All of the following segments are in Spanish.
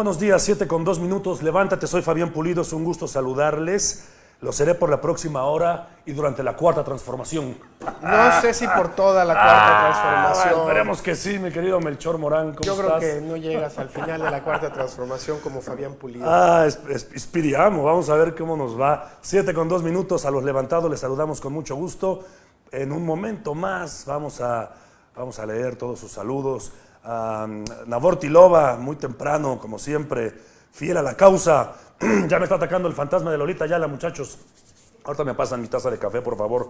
Buenos días, 7:02. Levántate, soy Fabián Pulido, es un gusto saludarles. Lo seré por la próxima hora y durante la cuarta transformación. No sé si por toda la cuarta transformación. Esperemos que sí, mi querido Melchor Morán, ¿cómo Yo estás? creo que no llegas al final de la cuarta transformación como Fabián Pulido. Spiriamo, vamos a ver cómo nos va. 7:02, a los levantados les saludamos con mucho gusto. En un momento más vamos a leer todos sus saludos. Nabor Tilova, muy temprano, como siempre, fiel a la causa. Ya me está atacando el fantasma de Lolita Ayala, muchachos. Ahorita me pasan mi taza de café, por favor.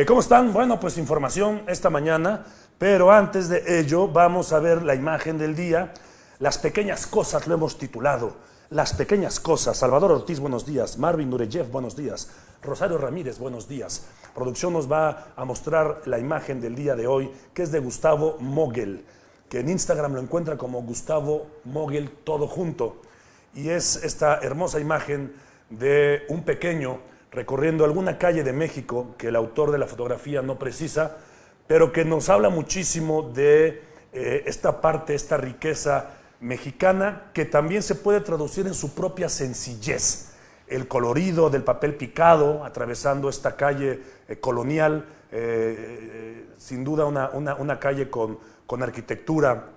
¿Cómo están? Bueno, pues información esta mañana, pero antes de ello vamos a ver la imagen del día. Las pequeñas cosas lo hemos titulado. Las pequeñas cosas. Salvador Ortiz, buenos días. Marvin Nureyev, buenos días. Rosario Ramírez, buenos días. Producción nos va a mostrar la imagen del día de hoy, que es de Gustavo Mogel, que en Instagram lo encuentra como Gustavo Mogel, todo junto. Y es esta hermosa imagen de un pequeño recorriendo alguna calle de México, que el autor de la fotografía no precisa, pero que nos habla muchísimo de esta parte, esta riqueza mexicana, que también se puede traducir en su propia sencillez. El colorido del papel picado, atravesando esta calle colonial, sin duda una calle con arquitectura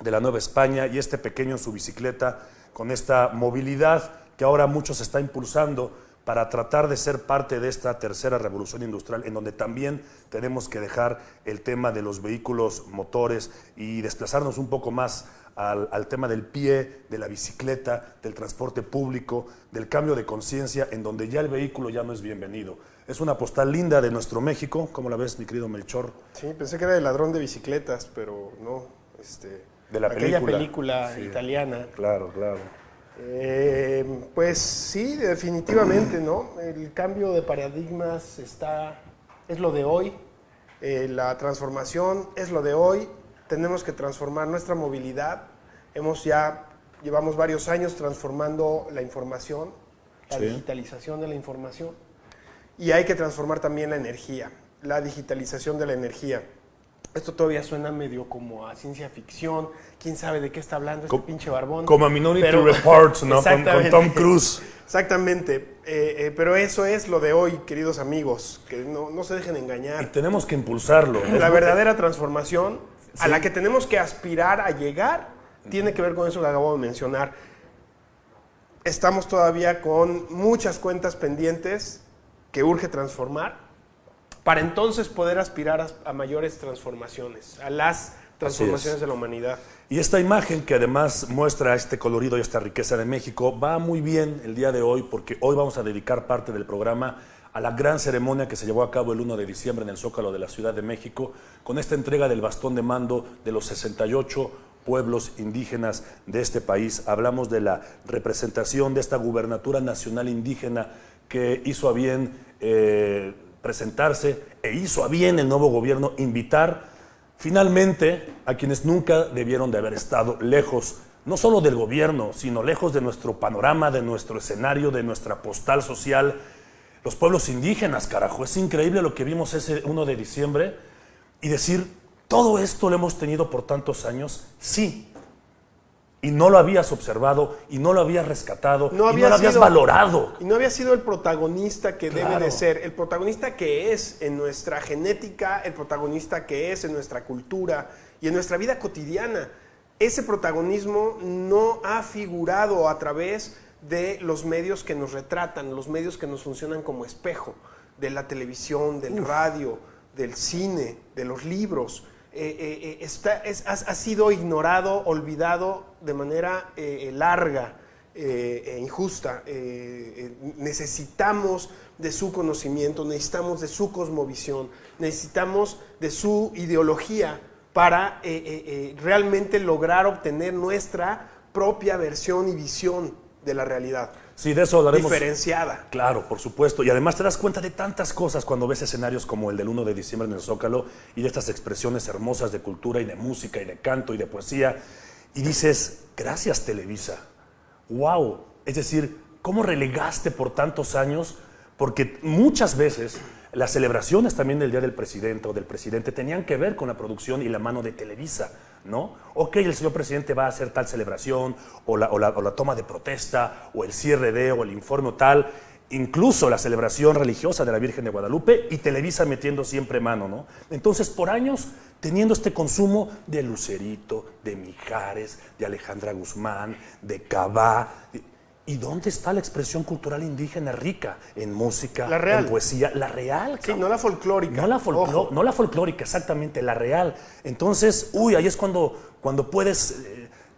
de la Nueva España, y este pequeño en su bicicleta, con esta movilidad que ahora muchos está impulsando para tratar de ser parte de esta tercera revolución industrial, en donde también tenemos que dejar el tema de los vehículos motores y desplazarnos un poco más al tema del pie, de la bicicleta, del transporte público, del cambio de conciencia, en donde ya el vehículo ya no es bienvenido. Es una postal linda de nuestro México. ¿Cómo la ves, mi querido Melchor? Sí, pensé que era de ladrón de bicicletas, pero no. De la aquella película sí, italiana. Claro. Pues sí, definitivamente, ¿no? El cambio de paradigmas es lo de hoy. La transformación es lo de hoy. Tenemos que transformar nuestra movilidad. Llevamos varios años transformando la información, la digitalización de la información. Y hay que transformar también la energía, la digitalización de la energía. Esto todavía suena medio como a ciencia ficción. ¿Quién sabe de qué está hablando este pinche barbón? Como a Minority Report, ¿no? Con Tom Cruise. Exactamente. Pero eso es lo de hoy, queridos amigos. Que no se dejen engañar. Y tenemos que impulsarlo. La verdadera transformación a la que tenemos que aspirar a llegar tiene que ver con eso que acabo de mencionar. Estamos todavía con muchas cuentas pendientes que urge transformar, para entonces poder aspirar a mayores transformaciones, a las transformaciones de la humanidad. Y esta imagen, que además muestra este colorido y esta riqueza de México, va muy bien el día de hoy, porque hoy vamos a dedicar parte del programa a la gran ceremonia que se llevó a cabo el 1 de diciembre en el Zócalo de la Ciudad de México, con esta entrega del bastón de mando de los 68 pueblos indígenas de este país. Hablamos de la representación de esta gubernatura nacional indígena que hizo a bien presentarse, e hizo a bien el nuevo gobierno invitar finalmente a quienes nunca debieron de haber estado lejos, no solo del gobierno, sino lejos de nuestro panorama, de nuestro escenario, de nuestra postal social, los pueblos indígenas, carajo. Es increíble lo que vimos ese 1 de diciembre y decir, todo esto lo hemos tenido por tantos años, sí. Y no lo habías observado, y no lo habías rescatado, y no lo habías valorado. Y no había sido el protagonista que debe de ser, el protagonista que es en nuestra genética, el protagonista que es en nuestra cultura y en nuestra vida cotidiana. Ese protagonismo no ha figurado a través de los medios que nos retratan, los medios que nos funcionan como espejo, de la televisión, del radio, del cine, de los libros. Ha sido ignorado, olvidado de manera larga e injusta. Necesitamos de su conocimiento, necesitamos de su cosmovisión, necesitamos de su ideología para realmente lograr obtener nuestra propia versión y visión de la realidad. Sí, de eso hablaremos. Diferenciada. Claro, por supuesto. Y además te das cuenta de tantas cosas cuando ves escenarios como el del 1 de diciembre en el Zócalo y de estas expresiones hermosas de cultura y de música y de canto y de poesía. Y dices, gracias Televisa. ¡Wow! Es decir, ¿cómo relegaste por tantos años? Porque muchas veces las celebraciones también del Día del Presidente o del Presidente tenían que ver con la producción y la mano de Televisa. ¿no? Ok, el señor presidente va a hacer tal celebración, o la toma de protesta, o el cierre de, o el informe o tal, incluso la celebración religiosa de la Virgen de Guadalupe, y Televisa metiendo siempre mano, ¿no? Entonces, por años, teniendo este consumo de Lucerito, de Mijares, de Alejandra Guzmán, de Cabá. ¿Y dónde está la expresión cultural indígena rica? En música, la real, en poesía, la real. Sí, no la folclórica. No la folclórica, exactamente, la real. Entonces, ahí es cuando puedes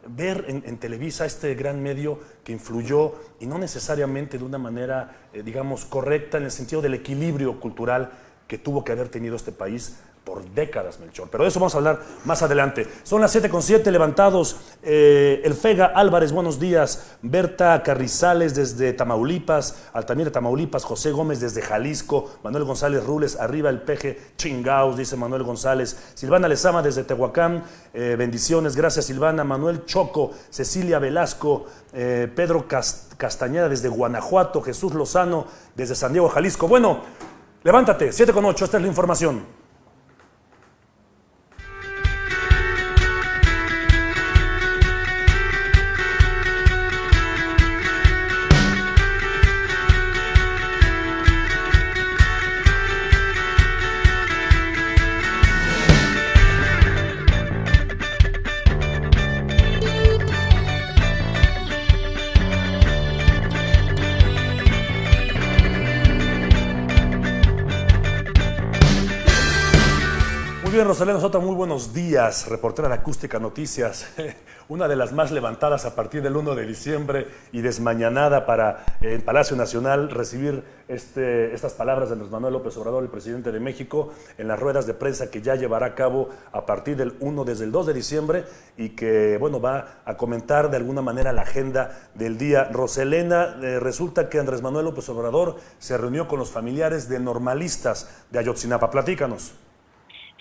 ver en Televisa este gran medio que influyó, y no necesariamente de una manera, digamos, correcta, en el sentido del equilibrio cultural que tuvo que haber tenido este país por décadas, Melchor. Pero de eso vamos a hablar más adelante. Son las 7:07, levantados. El Fega Álvarez, buenos días. Berta Carrizales desde Tamaulipas, Altamira, Tamaulipas. José Gómez desde Jalisco. Manuel González Rules, arriba el peje chingaos, dice Manuel González. Silvana Lezama desde Tehuacán, bendiciones, gracias Silvana. Manuel Choco, Cecilia Velasco, Pedro Castañeda desde Guanajuato, Jesús Lozano desde San Diego, Jalisco. Bueno, levántate, 7:08, esta es la información. Muy bien, Rosalena Soto, muy buenos días, reportera de Acústica Noticias, una de las más levantadas a partir del 1 de diciembre y desmañanada para el Palacio Nacional recibir estas palabras de Andrés Manuel López Obrador, el presidente de México, en las ruedas de prensa que ya llevará a cabo a partir del 1, desde el 2 de diciembre, y que, bueno, va a comentar de alguna manera la agenda del día. Roselena, resulta que Andrés Manuel López Obrador se reunió con los familiares de normalistas de Ayotzinapa. Platícanos.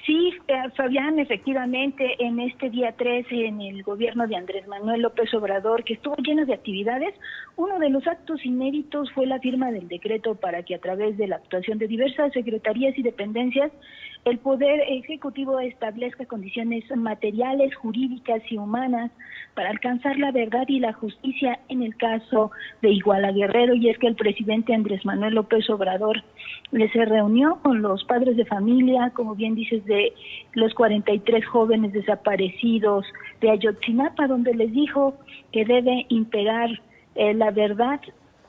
Sí, Fabián, efectivamente, en este día 13, en el gobierno de Andrés Manuel López Obrador, que estuvo lleno de actividades, uno de los actos inéditos fue la firma del decreto para que a través de la actuación de diversas secretarías y dependencias, el Poder Ejecutivo establezca condiciones materiales, jurídicas y humanas para alcanzar la verdad y la justicia en el caso de Iguala Guerrero. Y es que el presidente Andrés Manuel López Obrador se reunió con los padres de familia, como bien dices, de los 43 jóvenes desaparecidos de Ayotzinapa, donde les dijo que debe imperar la verdad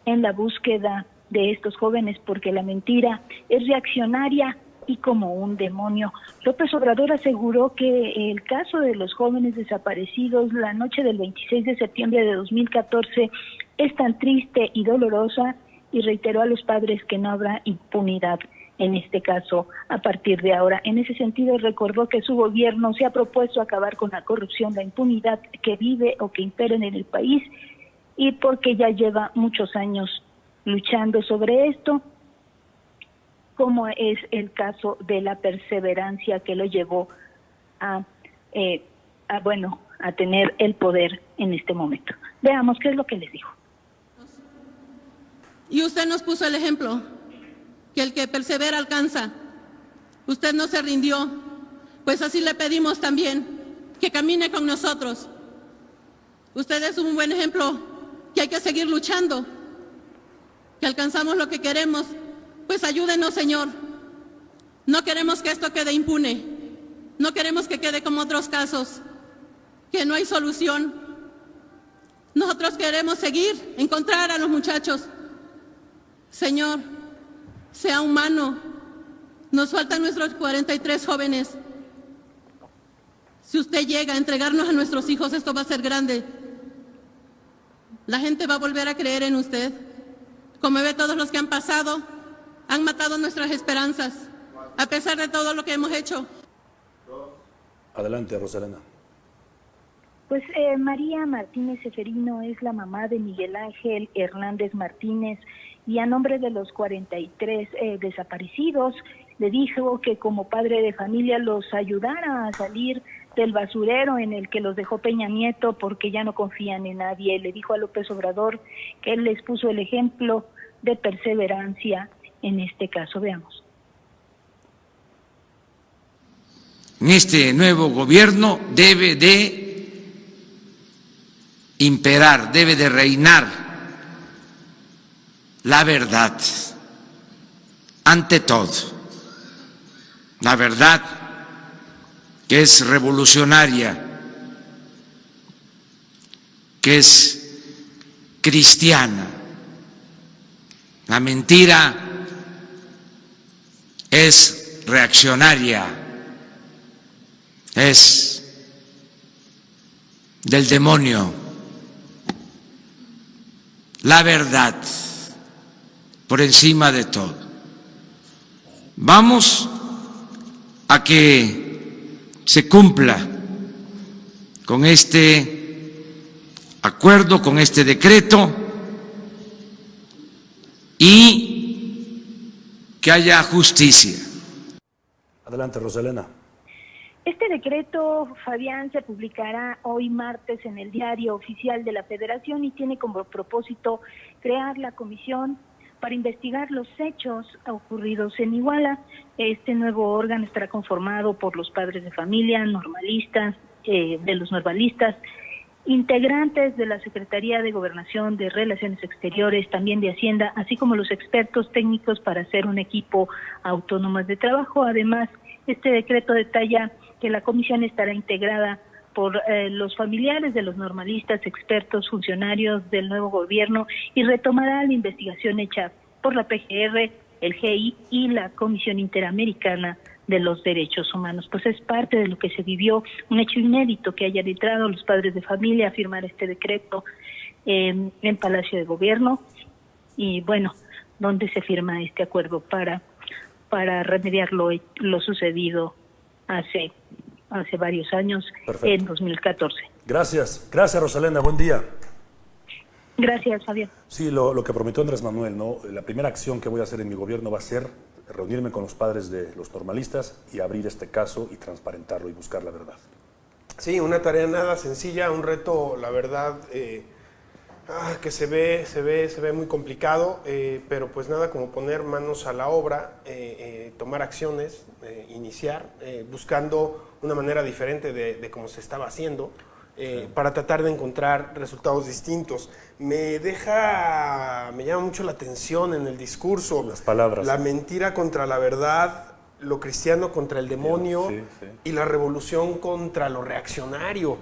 en la búsqueda de estos jóvenes, porque la mentira es reaccionaria y como un demonio. López Obrador aseguró que el caso de los jóvenes desaparecidos la noche del 26 de septiembre de 2014 es tan triste y dolorosa, y reiteró a los padres que no habrá impunidad en este caso a partir de ahora. En ese sentido, recordó que su gobierno se ha propuesto acabar con la corrupción, la impunidad que vive o que impera en el país, y porque ya lleva muchos años luchando sobre esto, como es el caso de la perseverancia que lo llevó a tener el poder en este momento. Veamos qué es lo que les dijo. Y usted nos puso el ejemplo, que el que persevera alcanza. Usted no se rindió, pues así le pedimos también que camine con nosotros. Usted es un buen ejemplo, que hay que seguir luchando, que alcanzamos lo que queremos. Pues ayúdenos, Señor. No queremos que esto quede impune, no queremos que quede como otros casos, que no hay solución. Nosotros queremos seguir, encontrar a los muchachos. Señor, sea humano. Nos faltan nuestros 43 jóvenes. Si usted llega a entregarnos a nuestros hijos, esto va a ser grande. La gente va a volver a creer en usted. Como ve, todos los que han pasado han matado nuestras esperanzas, a pesar de todo lo que hemos hecho. Adelante, Rosalena. Pues María Martínez Seferino es la mamá de Miguel Ángel Hernández Martínez, y a nombre de los 43 desaparecidos, le dijo que como padre de familia los ayudara a salir del basurero en el que los dejó Peña Nieto, porque ya no confían en nadie. Le dijo a López Obrador que él les puso el ejemplo de perseverancia en este caso. Veamos. en este nuevo gobierno debe de imperar, debe de reinar la verdad, ante todo, la verdad que es revolucionaria, que es cristiana. La mentira es reaccionaria, es del demonio. La verdad por encima de todo. Vamos a que se cumpla con este acuerdo, con este decreto, y que haya justicia. Adelante, Rosalena. Este decreto, Fabián, se publicará hoy martes en el Diario Oficial de la Federación y tiene como propósito crear la comisión para investigar los hechos ocurridos en Iguala. Este nuevo órgano estará conformado por los padres de familia, normalistas, de los normalistas, integrantes de la Secretaría de Gobernación, de Relaciones Exteriores, también de Hacienda, así como los expertos técnicos para hacer un equipo autónomo de trabajo. Además, este decreto detalla que la comisión estará integrada por los familiares de los normalistas, expertos, funcionarios del nuevo gobierno, y retomará la investigación hecha por la PGR, el GI y la Comisión Interamericana de los Derechos Humanos. Pues es parte de lo que se vivió, un hecho inédito que hayan entrado los padres de familia a firmar este decreto en Palacio de Gobierno, y bueno, donde se firma este acuerdo para remediar lo sucedido hace varios años. Perfecto. En 2014. Gracias, Rosalena, buen día. Gracias, Fabián. Sí, lo que prometió Andrés Manuel, ¿no? La primera acción que voy a hacer en mi gobierno va a ser reunirme con los padres de los normalistas y abrir este caso y transparentarlo y buscar la verdad. Sí, una tarea nada sencilla, un reto, la verdad, que se ve muy complicado, pero pues nada como poner manos a la obra, tomar acciones, iniciar, buscando una manera diferente de cómo se estaba haciendo, para tratar de encontrar resultados distintos. Me llama mucho la atención en el discurso, las palabras, la mentira contra la verdad, lo cristiano contra el demonio, y la revolución contra lo reaccionario.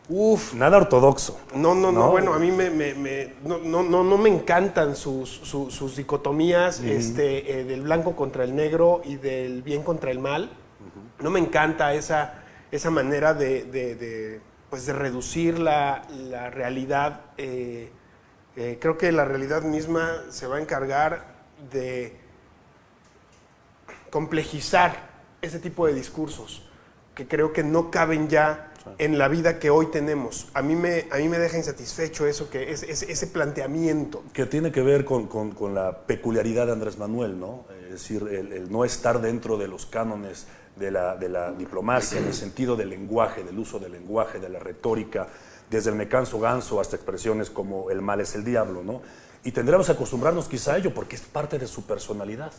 Uf. Nada ortodoxo. No, bueno, a mí no me encantan sus dicotomías, del blanco contra el negro y del bien contra el mal. No me encanta esa manera de reducir la realidad. Creo que la realidad misma se va a encargar de complejizar ese tipo de discursos que creo que no caben ya en la vida que hoy tenemos. A mí me deja insatisfecho eso, que es ese planteamiento. Que tiene que ver con la peculiaridad de Andrés Manuel, ¿no? Es decir, el no estar dentro de los cánones de la diplomacia, en el sentido del lenguaje, del uso del lenguaje, de la retórica, desde el me canso ganso hasta expresiones como el mal es el diablo, ¿no? Y tendremos que acostumbrarnos quizá a ello porque es parte de su personalidad.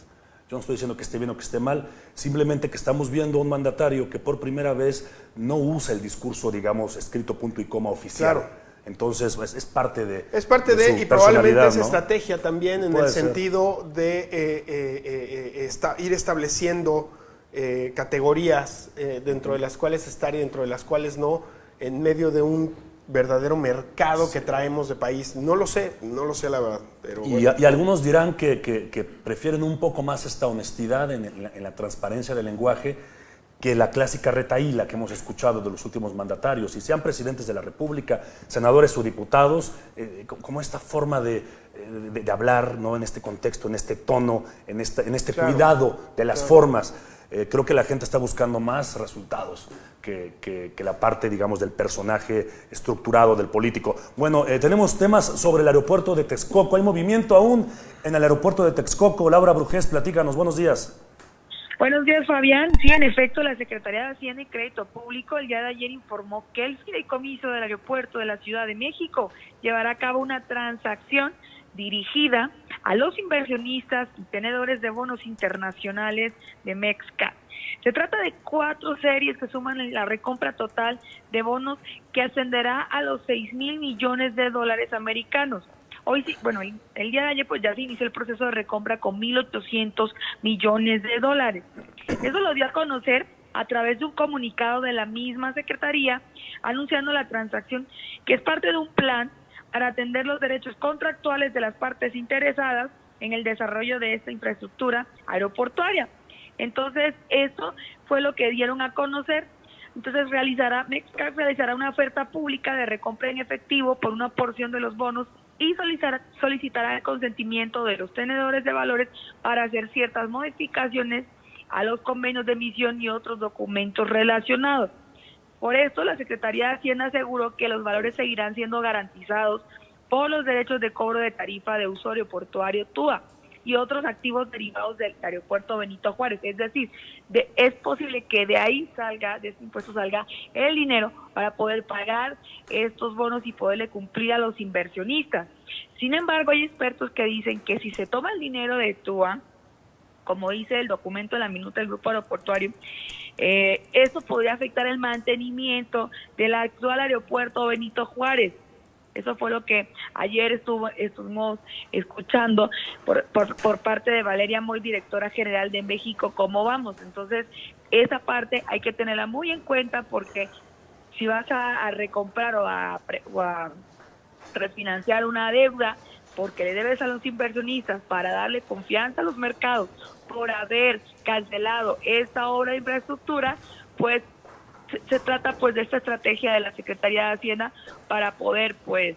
Yo no estoy diciendo que esté bien o que esté mal, simplemente que estamos viendo a un mandatario que por primera vez no usa el discurso, digamos, escrito punto y coma oficial. Claro. Entonces, es parte de su y probablemente es, ¿no?, estrategia también en Puede el ser. Sentido de ir estableciendo categorías dentro de las cuales estar y dentro de las cuales no, en medio de un verdadero mercado que traemos de país. No lo sé la verdad. Pero bueno. Y algunos dirán que prefieren un poco más esta honestidad en la transparencia del lenguaje que la clásica retahíla que hemos escuchado de los últimos mandatarios, y sean presidentes de la República, senadores o diputados, como esta forma de hablar, ¿no?, en este contexto, en este tono, en este Claro, cuidado de las claro. formas. Creo que la gente está buscando más resultados que la parte, digamos, del personaje estructurado, del político. Bueno, tenemos temas sobre el aeropuerto de Texcoco. Hay movimiento aún en el aeropuerto de Texcoco. Laura Brujés, platícanos. Buenos días. Buenos días, Fabián. Sí, en efecto, la Secretaría de Hacienda y Crédito Público el día de ayer informó que el fideicomiso del aeropuerto de la Ciudad de México llevará a cabo una transacción dirigida a los inversionistas y tenedores de bonos internacionales de Mexcat. Se trata de 4 series que suman en la recompra total de bonos que ascenderá a los 6,000 millones de dólares americanos. Hoy sí, bueno, el día de ayer pues ya se inició el proceso de recompra con 1,800 millones de dólares. Eso lo dio a conocer a través de un comunicado de la misma Secretaría anunciando la transacción, que es parte de un plan para atender los derechos contractuales de las partes interesadas en el desarrollo de esta infraestructura aeroportuaria. Entonces, eso fue lo que dieron a conocer. Entonces, Mexicax realizará una oferta pública de recompra en efectivo por una porción de los bonos y solicitará el consentimiento de los tenedores de valores para hacer ciertas modificaciones a los convenios de emisión y otros documentos relacionados. Por esto, la Secretaría de Hacienda aseguró que los valores seguirán siendo garantizados por los derechos de cobro de tarifa de uso aeroportuario TUA y otros activos derivados del aeropuerto Benito Juárez. Es decir, es posible que de ahí salga, de este impuesto salga el dinero para poder pagar estos bonos y poderle cumplir a los inversionistas. Sin embargo, hay expertos que dicen que si se toma el dinero de TUA, como dice el documento de la minuta del grupo aeroportuario, esto podría afectar el mantenimiento del actual aeropuerto Benito Juárez. Eso fue lo que ayer estuvimos escuchando por parte de Valeria Moy, directora general de México, ¿cómo vamos? Entonces, esa parte hay que tenerla muy en cuenta, porque si vas a recomprar o a refinanciar una deuda porque le debes a los inversionistas para darle confianza a los mercados por haber cancelado esta obra de infraestructura, pues se trata pues de esta estrategia de la Secretaría de Hacienda para poder pues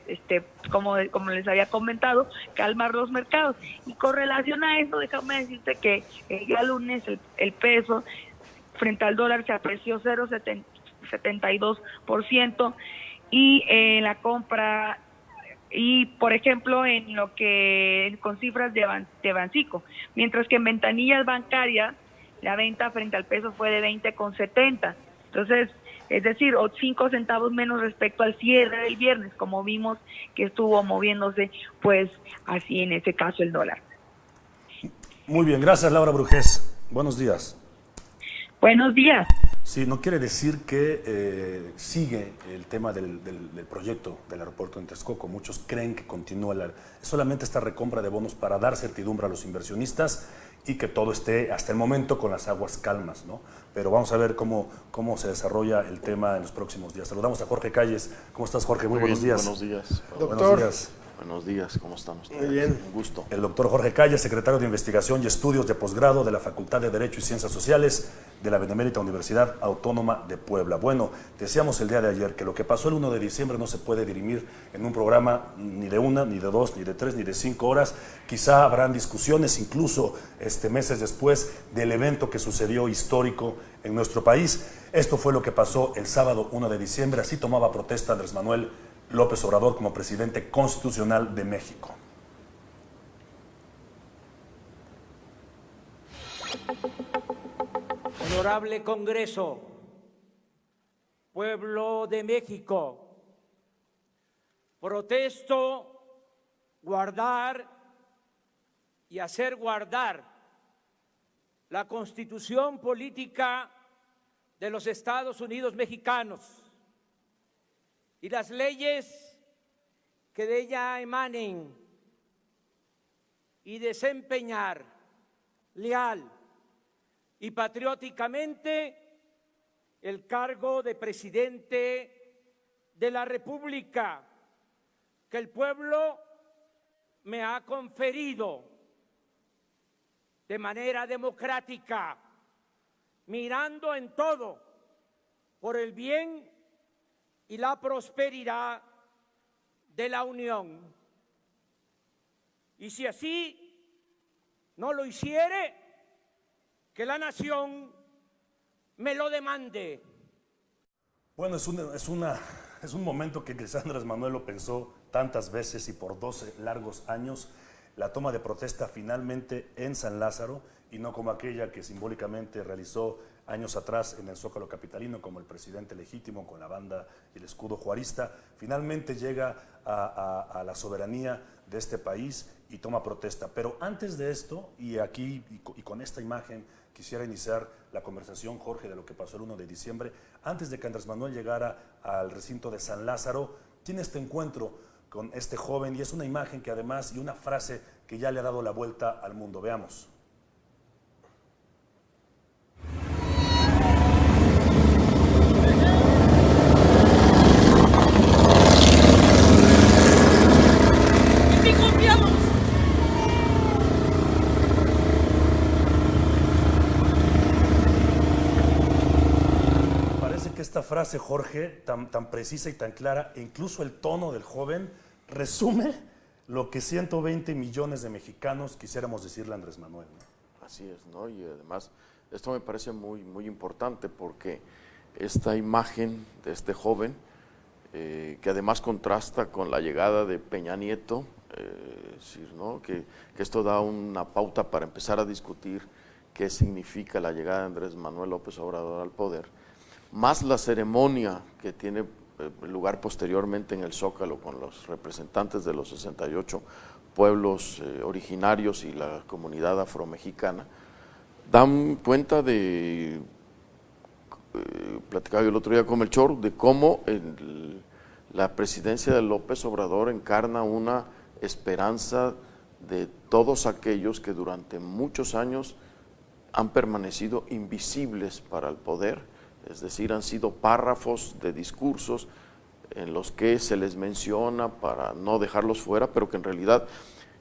como les había comentado, calmar los mercados. Y con relación a eso, déjame decirte que el día lunes el peso frente al dólar se apreció 0,72% y en la compra, y por ejemplo con cifras de Bancico, mientras que en ventanillas bancarias la venta frente al peso fue de 20,70. Entonces, es decir, 5 centavos menos respecto al cierre del viernes, como vimos que estuvo moviéndose, pues así en ese caso el dólar. Muy bien, gracias Laura Brujés. Buenos días. Buenos días. Sí, no quiere decir que sigue el tema del proyecto del aeropuerto en Texcoco. Muchos creen que continúa solamente esta recompra de bonos para dar certidumbre a los inversionistas y que todo esté hasta el momento con las aguas calmas, ¿no? Pero vamos a ver cómo se desarrolla el tema en los próximos días. Saludamos a Jorge Calles. ¿Cómo estás, Jorge? Muy buenos días. Buenos días. Doctor. Buenos días. Buenos días, ¿cómo están ustedes? Muy bien. Un gusto. El doctor Jorge Calles, secretario de Investigación y Estudios de Posgrado de la Facultad de Derecho y Ciencias Sociales de la Benemérita Universidad Autónoma de Puebla. Bueno, decíamos el día de ayer que lo que pasó el 1 de diciembre no se puede dirimir en un programa ni de 1, ni de 2, ni de 3, ni de 5 horas. Quizá habrán discusiones incluso meses después del evento que sucedió histórico en nuestro país. Esto fue lo que pasó el sábado 1 de diciembre. Así tomaba protesta Andrés Manuel López Obrador como presidente constitucional de México. Honorable Congreso, pueblo de México, protesto guardar y hacer guardar la Constitución política de los Estados Unidos mexicanos y las leyes que de ella emanen, y desempeñar leal y patrióticamente el cargo de presidente de la República que el pueblo me ha conferido de manera democrática, mirando en todo por el bien y la prosperidad de la Unión. Y si así no lo hiciere, que la nación me lo demande. Bueno, es un momento que quizás Andrés Manuel lo pensó tantas veces y por 12 largos años, la toma de protesta finalmente en San Lázaro y no como aquella que simbólicamente realizó años atrás en el Zócalo capitalino como el presidente legítimo con la banda y el escudo juarista. Finalmente llega a la soberanía de este país y toma protesta. Pero antes de esto, y aquí y con esta imagen quisiera iniciar la conversación, Jorge, de lo que pasó el 1 de diciembre. Antes de que Andrés Manuel llegara al recinto de San Lázaro, tiene este encuentro con este joven y es una imagen que además y una frase que ya le ha dado la vuelta al mundo. Veamos. Esta frase, Jorge, tan precisa y tan clara, e incluso el tono del joven, resume lo que 120 millones de mexicanos quisiéramos decirle a Andrés Manuel, ¿no? Así es, ¿no? Y además, esto me parece muy importante porque esta imagen de este joven, que además contrasta con la llegada de Peña Nieto, decir, ¿no? que esto da una pauta para empezar a discutir qué significa la llegada de Andrés Manuel López Obrador al poder, más la ceremonia que tiene lugar posteriormente en el Zócalo con los representantes de los 68 pueblos originarios y la comunidad afromexicana, dan cuenta de, platicaba yo el otro día con Melchor, de cómo la presidencia de López Obrador encarna una esperanza de todos aquellos que durante muchos años han permanecido invisibles para el poder. Es decir, han sido párrafos de discursos en los que se les menciona para no dejarlos fuera, pero que en realidad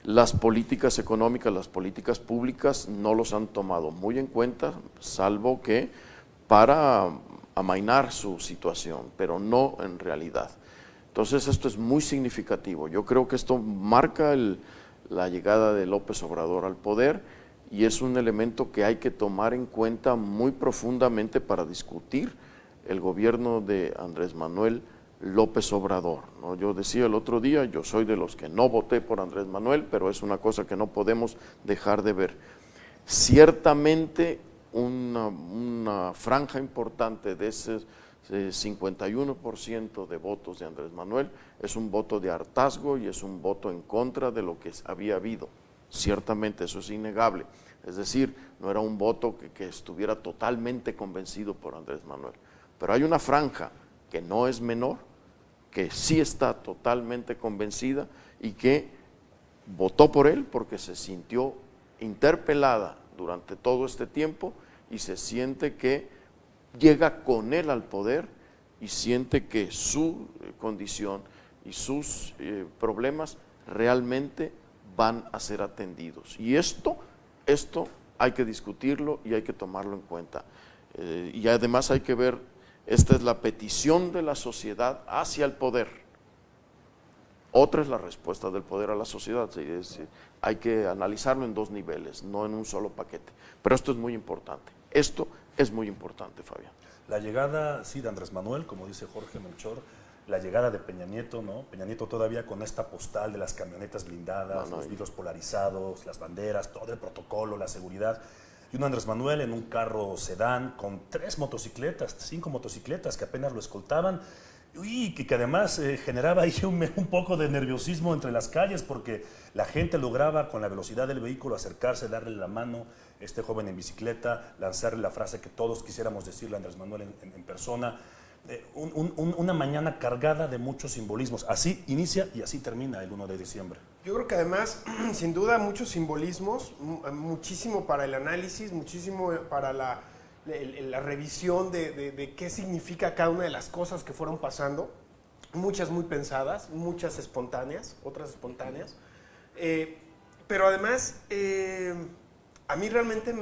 las políticas económicas, las políticas públicas no los han tomado muy en cuenta, salvo que para amainar su situación, pero no en realidad. Entonces esto es muy significativo. Yo creo que esto marca la llegada de López Obrador al poder, y es un elemento que hay que tomar en cuenta muy profundamente para discutir el gobierno de Andrés Manuel López Obrador, ¿no? Yo decía el otro día, yo soy de los que no voté por Andrés Manuel, pero es una cosa que no podemos dejar de ver. Ciertamente una franja importante de ese 51% de votos de Andrés Manuel es un voto de hartazgo y es un voto en contra de lo que había habido. Ciertamente, eso es innegable. Es decir, no era un voto que estuviera totalmente convencido por Andrés Manuel. Pero hay una franja que no es menor, que sí está totalmente convencida y que votó por él porque se sintió interpelada durante todo este tiempo y se siente que llega con él al poder y siente que su condición y sus problemas realmente van a ser atendidos. Y esto hay que discutirlo y hay que tomarlo en cuenta. Y además hay que ver, esta es la petición de la sociedad hacia el poder. Otra es la respuesta del poder a la sociedad. Hay que analizarlo en dos niveles, no en un solo paquete. Pero esto es muy importante. Esto es muy importante, Fabián. La llegada, sí, de Andrés Manuel, como dice Jorge Melchor, la llegada de Peña Nieto, ¿no? Peña Nieto todavía con esta postal de las camionetas blindadas, los vidrios polarizados, las banderas, todo el protocolo, la seguridad. Y un Andrés Manuel en un carro sedán con 5 motocicletas que apenas lo escoltaban. Y que además generaba ahí un poco de nerviosismo entre las calles porque la gente lograba con la velocidad del vehículo acercarse, darle la mano a este joven en bicicleta, lanzarle la frase que todos quisiéramos decirle a Andrés Manuel en persona. Una mañana cargada de muchos simbolismos. Así inicia y así termina el 1 de diciembre. Yo creo que además, sin duda, muchos simbolismos, muchísimo para el análisis, muchísimo para la revisión de qué significa cada una de las cosas que fueron pasando. Muchas muy pensadas, muchas espontáneas, otras espontáneas. Pero además, a mí realmente,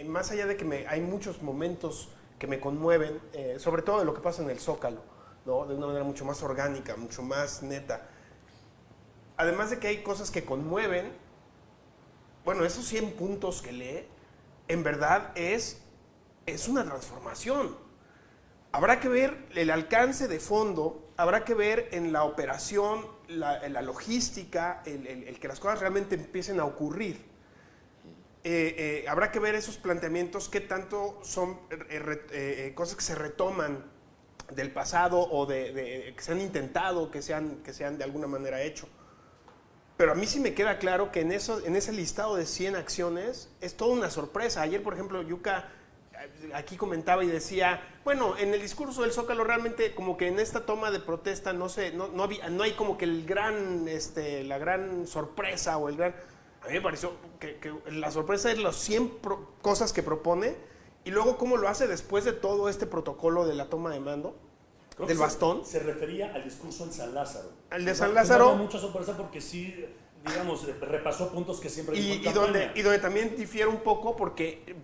más allá de que hay muchos momentos que me conmueven, sobre todo de lo que pasa en el Zócalo, ¿no? De una manera mucho más orgánica, mucho más neta. Además de que hay cosas que conmueven, bueno, esos 100 puntos que lee, en verdad es una transformación. Habrá que ver el alcance de fondo, habrá que ver en la operación, la logística, el que las cosas realmente empiecen a ocurrir. Habrá que ver esos planteamientos, qué tanto son cosas que se retoman del pasado o que se han intentado, que se han de alguna manera hecho. Pero a mí sí me queda claro que en ese listado de 100 acciones es toda una sorpresa. Ayer, por ejemplo, Yuka aquí comentaba y decía, bueno, en el discurso del Zócalo realmente como que en esta toma de protesta no hay como que la gran sorpresa o el gran... A mí me pareció que la sorpresa es las 100 cosas que propone y luego cómo lo hace después de todo este protocolo de la toma de mando. Creo del que bastón. Se refería al discurso en San Lázaro. El de San Lázaro. Me da mucha sorpresa porque sí, digamos, repasó puntos que siempre dijo en Y campaña. donde también difiere un poco porque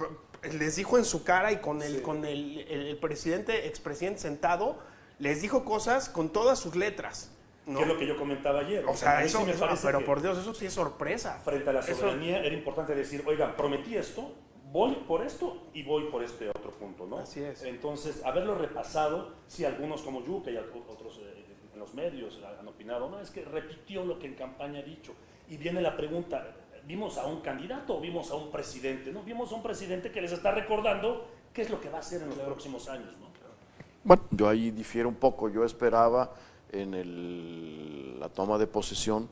les dijo en su cara y con el expresidente sentado, les dijo cosas con todas sus letras. ¿no? Que es lo que yo comentaba ayer. O sea, eso, sí me parece pero que por Dios, eso sí es sorpresa. frente a la soberanía era importante decir, oigan, prometí esto, voy por esto y voy por este otro punto, ¿no? Así es. Entonces, haberlo repasado, sí, algunos como Yuka y otros en los medios han opinado, no, es que repitió lo que en campaña ha dicho. Y viene la pregunta, ¿vimos a un candidato o vimos a un presidente? ¿No? Vimos a un presidente que les está recordando qué es lo que va a hacer en los próximos años, ¿no? Bueno, yo ahí difiero un poco. Yo esperaba en la toma de posesión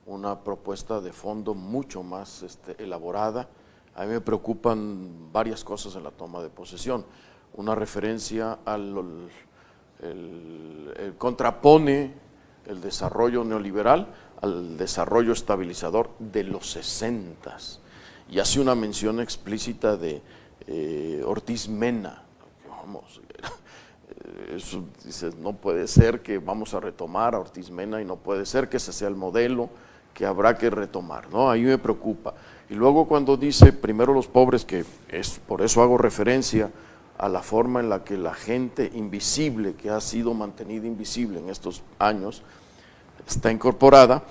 una propuesta de fondo mucho más elaborada. A mí me preocupan varias cosas en la toma de posesión. Una referencia contrapone el desarrollo neoliberal al desarrollo estabilizador de los 60s y hace una mención explícita de Ortiz Mena. Vamos, eso dices, no puede ser que vamos a retomar a Ortiz Mena y no puede ser que ese sea el modelo que habrá que retomar, ¿no? Ahí me preocupa. Y luego cuando dice primero los pobres, que es por eso hago referencia a la forma en la que la gente invisible, que ha sido mantenida invisible en estos años, está incorporada,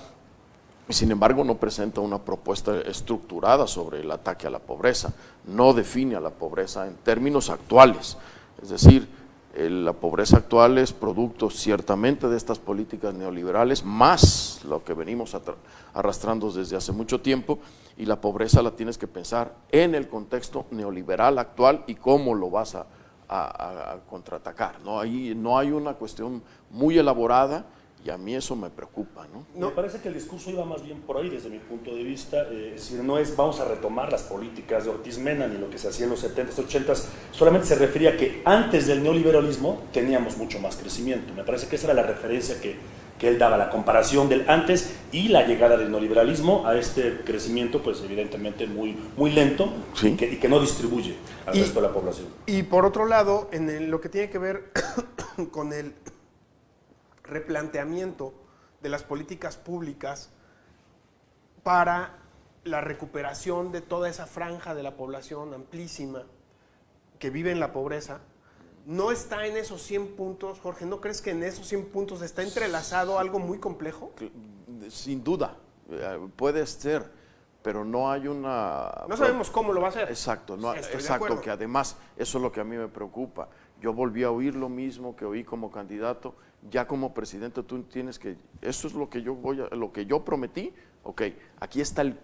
y sin embargo no presenta una propuesta estructurada sobre el ataque a la pobreza, no define a la pobreza en términos actuales, es decir, la pobreza actual es producto ciertamente de estas políticas neoliberales, más lo que venimos arrastrando desde hace mucho tiempo, y la pobreza la tienes que pensar en el contexto neoliberal actual y cómo lo vas a contraatacar, ¿no? Ahí no hay una cuestión muy elaborada y a mí eso me preocupa, ¿no? Me parece que el discurso iba más bien por ahí desde mi punto de vista, es decir, no es vamos a retomar las políticas de Ortiz Mena ni lo que se hacía en los 70s, 80s, solamente se refería a que antes del neoliberalismo teníamos mucho más crecimiento. Me parece que esa era la referencia que él daba, la comparación del antes y la llegada del neoliberalismo a este crecimiento, pues evidentemente muy, muy lento, ¿sí? y que no distribuye al resto de la población. Y por otro lado, en lo que tiene que ver con el replanteamiento de las políticas públicas para la recuperación de toda esa franja de la población amplísima que vive en la pobreza, ¿no está en esos 100 puntos, Jorge? ¿No crees que en esos 100 puntos está entrelazado algo muy complejo? Sin duda, puede ser, pero no hay una... No sabemos cómo lo va a hacer. Exacto, no, exacto, que además eso es lo que a mí me preocupa. Yo volví a oír lo mismo que oí como candidato, ya como presidente tú tienes que, eso es lo que yo prometí, ok, aquí está el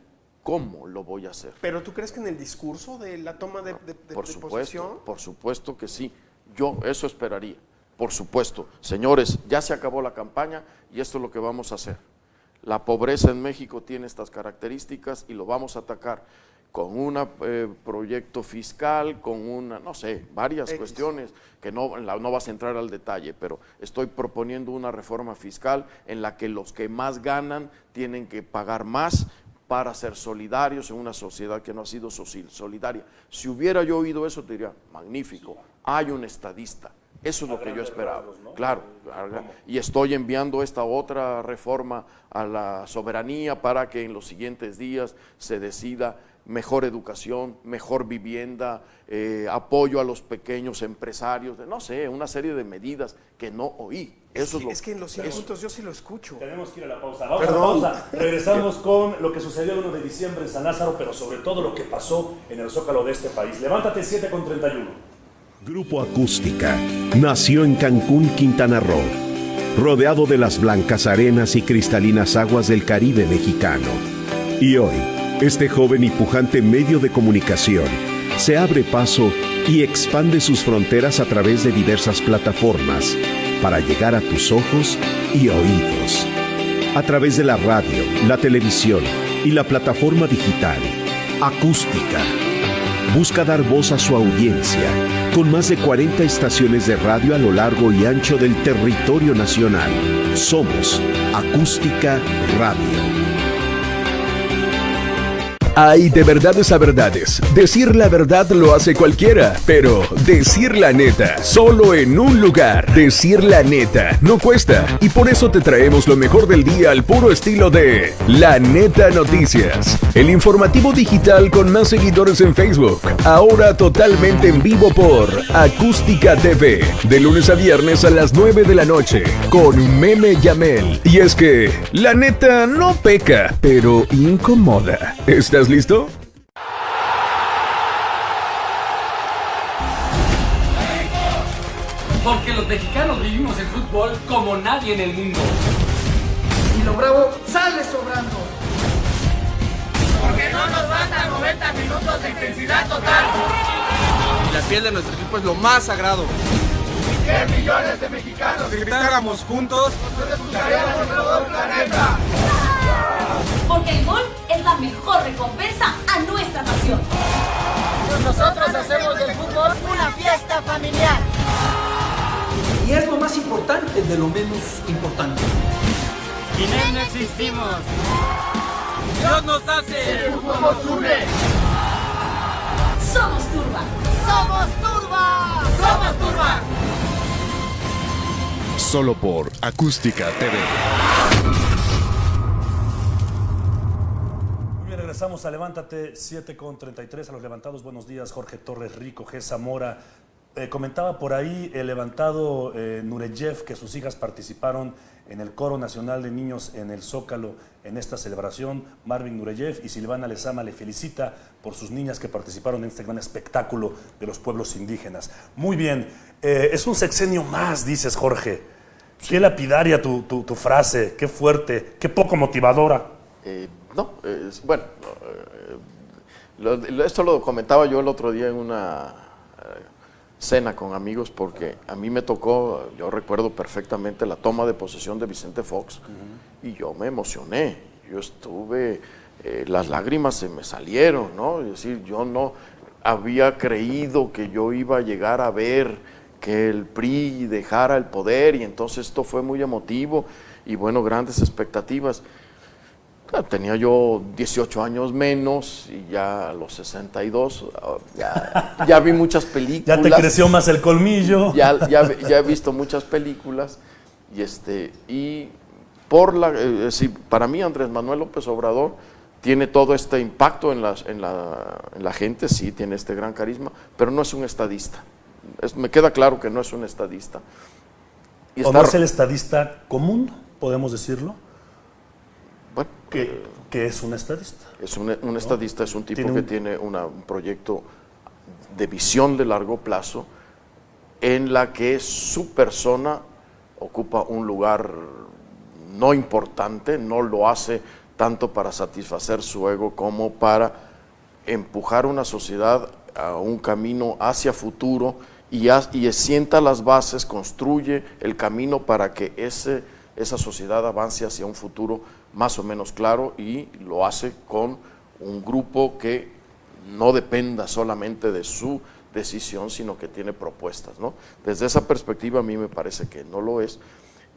cómo lo voy a hacer. ¿Pero tú crees que en el discurso de la toma de posesión? Por supuesto que sí, yo eso esperaría, por supuesto. Señores, ya se acabó la campaña y esto es lo que vamos a hacer. La pobreza en México tiene estas características y lo vamos a atacar con un proyecto fiscal, con una, no sé, varias cuestiones que no vas a entrar al detalle, pero estoy proponiendo una reforma fiscal en la que los que más ganan tienen que pagar más para ser solidarios en una sociedad que no ha sido solidaria. Si hubiera yo oído eso, te diría, magnífico, hay un estadista. Eso es lo que yo esperaba, ¿no? Claro, y estoy enviando esta otra reforma a la soberanía para que en los siguientes días se decida mejor educación, mejor vivienda, apoyo a los pequeños empresarios, no sé, una serie de medidas que no oí. Es que en los 100 puntos yo sí lo escucho. Tenemos que ir a la pausa. Vamos a la pausa. Regresamos con lo que sucedió el 1 de diciembre en San Lázaro, pero sobre todo lo que pasó en el Zócalo de este país. Levántate, 7:31. Grupo Acústica nació en Cancún, Quintana Roo, rodeado de las blancas arenas y cristalinas aguas del Caribe mexicano. Y hoy, este joven y pujante medio de comunicación se abre paso y expande sus fronteras a través de diversas plataformas para llegar a tus ojos y oídos. a través de la radio, la televisión y la plataforma digital. Acústica. Busca dar voz a su audiencia, con más de 40 estaciones de radio a lo largo y ancho del territorio nacional. Somos Acústica Radio. Hay de verdades a verdades. Decir la verdad lo hace cualquiera, pero decir la neta, solo en un lugar. Decir la neta no cuesta, y por eso te traemos lo mejor del día al puro estilo de La Neta Noticias, el informativo digital con más seguidores en Facebook, ahora totalmente en vivo por Acústica TV, de lunes a viernes a las 9 de la noche, con Meme Yamel. Y es que la neta no peca, pero incomoda. ¿Estás listo? Porque los mexicanos vivimos el fútbol como nadie en el mundo. Y lo bravo sale sobrando. Porque no nos bastan 90 minutos de intensidad total. Y la piel de nuestro equipo es lo más sagrado. Que millones de mexicanos, si gritáramos juntos, nos escucharíamos en todo el planeta. Porque el gol es la mejor recompensa a nuestra pasión. Nosotros hacemos del fútbol una fiesta familiar. Y es lo más importante de lo menos importante. Sin él no existimos. Dios nos hace. El fútbol nos une. Somos Turba. Somos Turba. Somos Turba. Solo por Acústica TV. Regresamos a Levántate, 7:33 a los levantados. Buenos días, Jorge Torres, Rico, G. Zamora. Comentaba por ahí el levantado Nureyev que sus hijas participaron en el Coro Nacional de Niños en el Zócalo en esta celebración. Marvin Nureyev y Silvana Lezama le felicita por sus niñas que participaron en este gran espectáculo de los pueblos indígenas. Muy bien, es un sexenio más, dices, Jorge. Qué lapidaria tu frase, qué fuerte, qué poco motivadora. Bueno, esto lo comentaba yo el otro día en una cena con amigos, porque a mí me tocó, yo recuerdo perfectamente la toma de posesión de Vicente Fox, y yo me emocioné, yo estuve, las lágrimas se me salieron, ¿no? Es decir, yo no había creído que yo iba a llegar a ver que el PRI dejara el poder, y entonces esto fue muy emotivo, y bueno, grandes expectativas. Tenía yo 18 años menos y ya a los 62 ya vi muchas películas. Ya te creció más el colmillo. Ya he visto muchas películas y para mí Andrés Manuel López Obrador tiene todo este impacto en la gente, sí, tiene este gran carisma, pero no es un estadista. Me queda claro que no es un estadista. ¿O no es el estadista común, podemos decirlo? Bueno, ¿Qué es un estadista? Un estadista es un tipo que tiene un proyecto de visión de largo plazo en la que su persona ocupa un lugar no importante, no lo hace tanto para satisfacer su ego como para empujar una sociedad a un camino hacia futuro y sienta las bases, construye el camino para que esa sociedad avance hacia un futuro más o menos claro, y lo hace con un grupo que no dependa solamente de su decisión, sino que tiene propuestas, ¿no? Desde esa perspectiva a mí me parece que no lo es.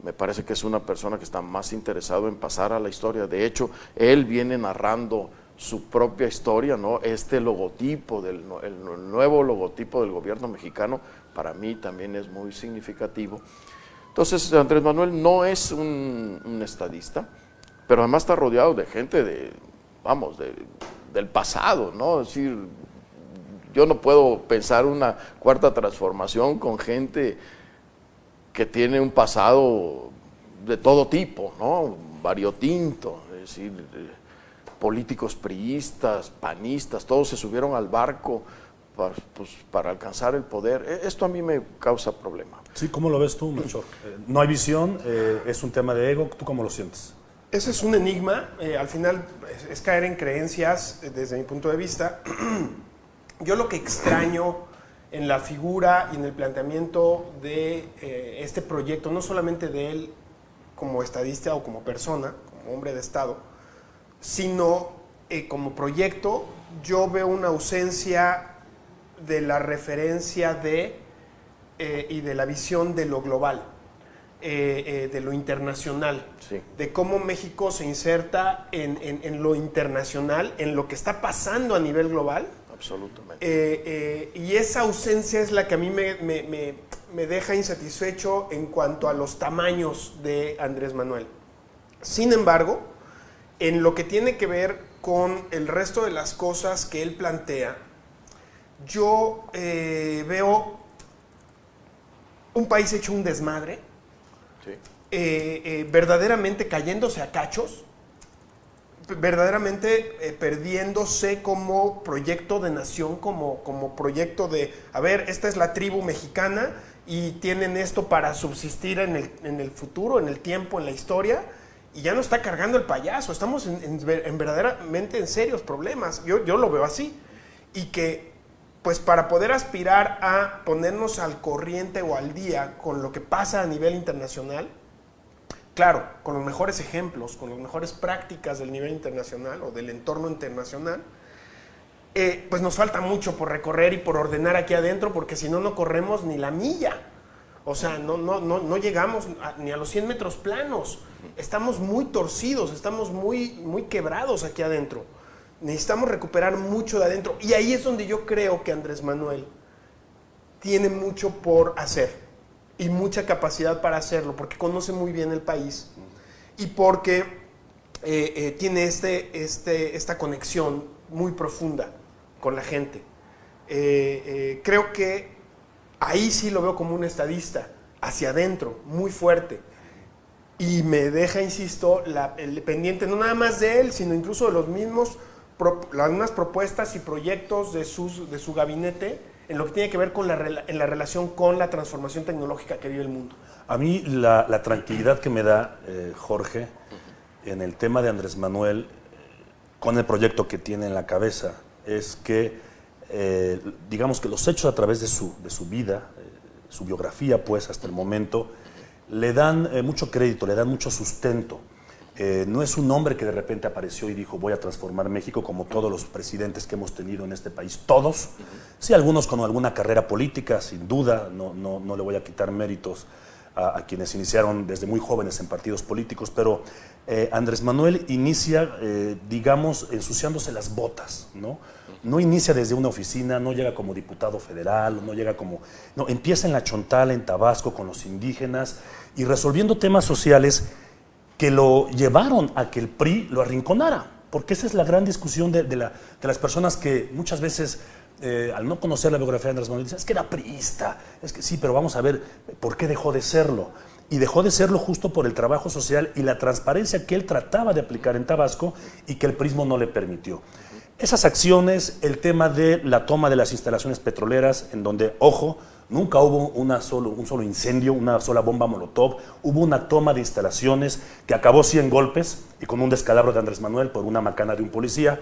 Me parece que es una persona que está más interesado en pasar a la historia. De hecho, él viene narrando su propia historia, ¿no? Este logotipo, el nuevo logotipo del gobierno mexicano, para mí también es muy significativo. Entonces, Andrés Manuel no es un estadista, pero además está rodeado de gente del pasado, ¿no? Es decir, yo no puedo pensar una cuarta transformación con gente que tiene un pasado de todo tipo, ¿no? Variotinto, es decir, políticos priistas, panistas, todos se subieron al barco para alcanzar el poder. Esto a mí me causa problema. Sí, ¿cómo lo ves tú, Melchor? No hay visión, es un tema de ego, ¿tú cómo lo sientes? Ese es un enigma, al final es caer en creencias desde mi punto de vista. Yo lo que extraño en la figura y en el planteamiento de este proyecto, no solamente de él como estadista o como persona, como hombre de Estado, sino como proyecto. Yo veo una ausencia de la referencia y de la visión de lo global, de lo internacional, sí, de cómo México se inserta en lo internacional, en lo que está pasando a nivel global. Absolutamente. Y esa ausencia es la que a mí me deja insatisfecho en cuanto a los tamaños de Andrés Manuel. Sin embargo, en lo que tiene que ver con el resto de las cosas que él plantea, yo veo un país hecho un desmadre, sí, verdaderamente cayéndose a cachos, verdaderamente perdiéndose como proyecto de nación, como proyecto de, a ver, esta es la tribu mexicana y tienen esto para subsistir en el futuro, en el tiempo, en la historia, y ya no está cargando el payaso. Estamos verdaderamente en serios problemas. Yo lo veo así. Y que, pues, para poder aspirar a ponernos al corriente o al día con lo que pasa a nivel internacional, claro, con los mejores ejemplos, con las mejores prácticas del nivel internacional o del entorno internacional, pues nos falta mucho por recorrer y por ordenar aquí adentro, porque si no, no corremos ni la milla. O sea, no llegamos ni a los 100 metros planos. Estamos muy torcidos, estamos muy quebrados aquí adentro. Necesitamos recuperar mucho de adentro. Y ahí es donde yo creo que Andrés Manuel tiene mucho por hacer y mucha capacidad para hacerlo, porque conoce muy bien el país y porque tiene esta conexión muy profunda con la gente. Creo que ahí sí lo veo como un estadista, hacia adentro, muy fuerte. Y me deja, insisto, el pendiente no nada más de él, sino incluso de los mismos, las mismas propuestas y proyectos de su gabinete en lo que tiene que ver con la relación con la transformación tecnológica que vive el mundo. A mí la tranquilidad que me da, Jorge, en el tema de Andrés Manuel, con el proyecto que tiene en la cabeza, es que, digamos que los hechos a través de su vida, su biografía, pues, hasta el momento, le dan mucho crédito, le dan mucho sustento. No es un hombre que de repente apareció y dijo voy a transformar México, como todos los presidentes que hemos tenido en este país, todos. Sí, algunos con alguna carrera política, sin duda, no le voy a quitar méritos a quienes iniciaron desde muy jóvenes en partidos políticos, pero Andrés Manuel inicia, digamos, ensuciándose las botas, ¿no? No inicia desde una oficina, no llega como diputado federal, no llega como... No, empieza en la Chontala, en Tabasco, con los indígenas y resolviendo temas sociales que lo llevaron a que el PRI lo arrinconara, porque esa es la gran discusión de las personas que muchas veces, al no conocer la biografía de Andrés Manuel, dicen, es que era priista, es que sí, pero vamos a ver por qué dejó de serlo. Y dejó de serlo justo por el trabajo social y la transparencia que él trataba de aplicar en Tabasco y que el PRIismo no le permitió. Esas acciones, el tema de la toma de las instalaciones petroleras, en donde, ojo, nunca hubo un solo incendio, una sola bomba molotov, hubo una toma de instalaciones que acabó 100 golpes y con un descalabro de Andrés Manuel por una macana de un policía.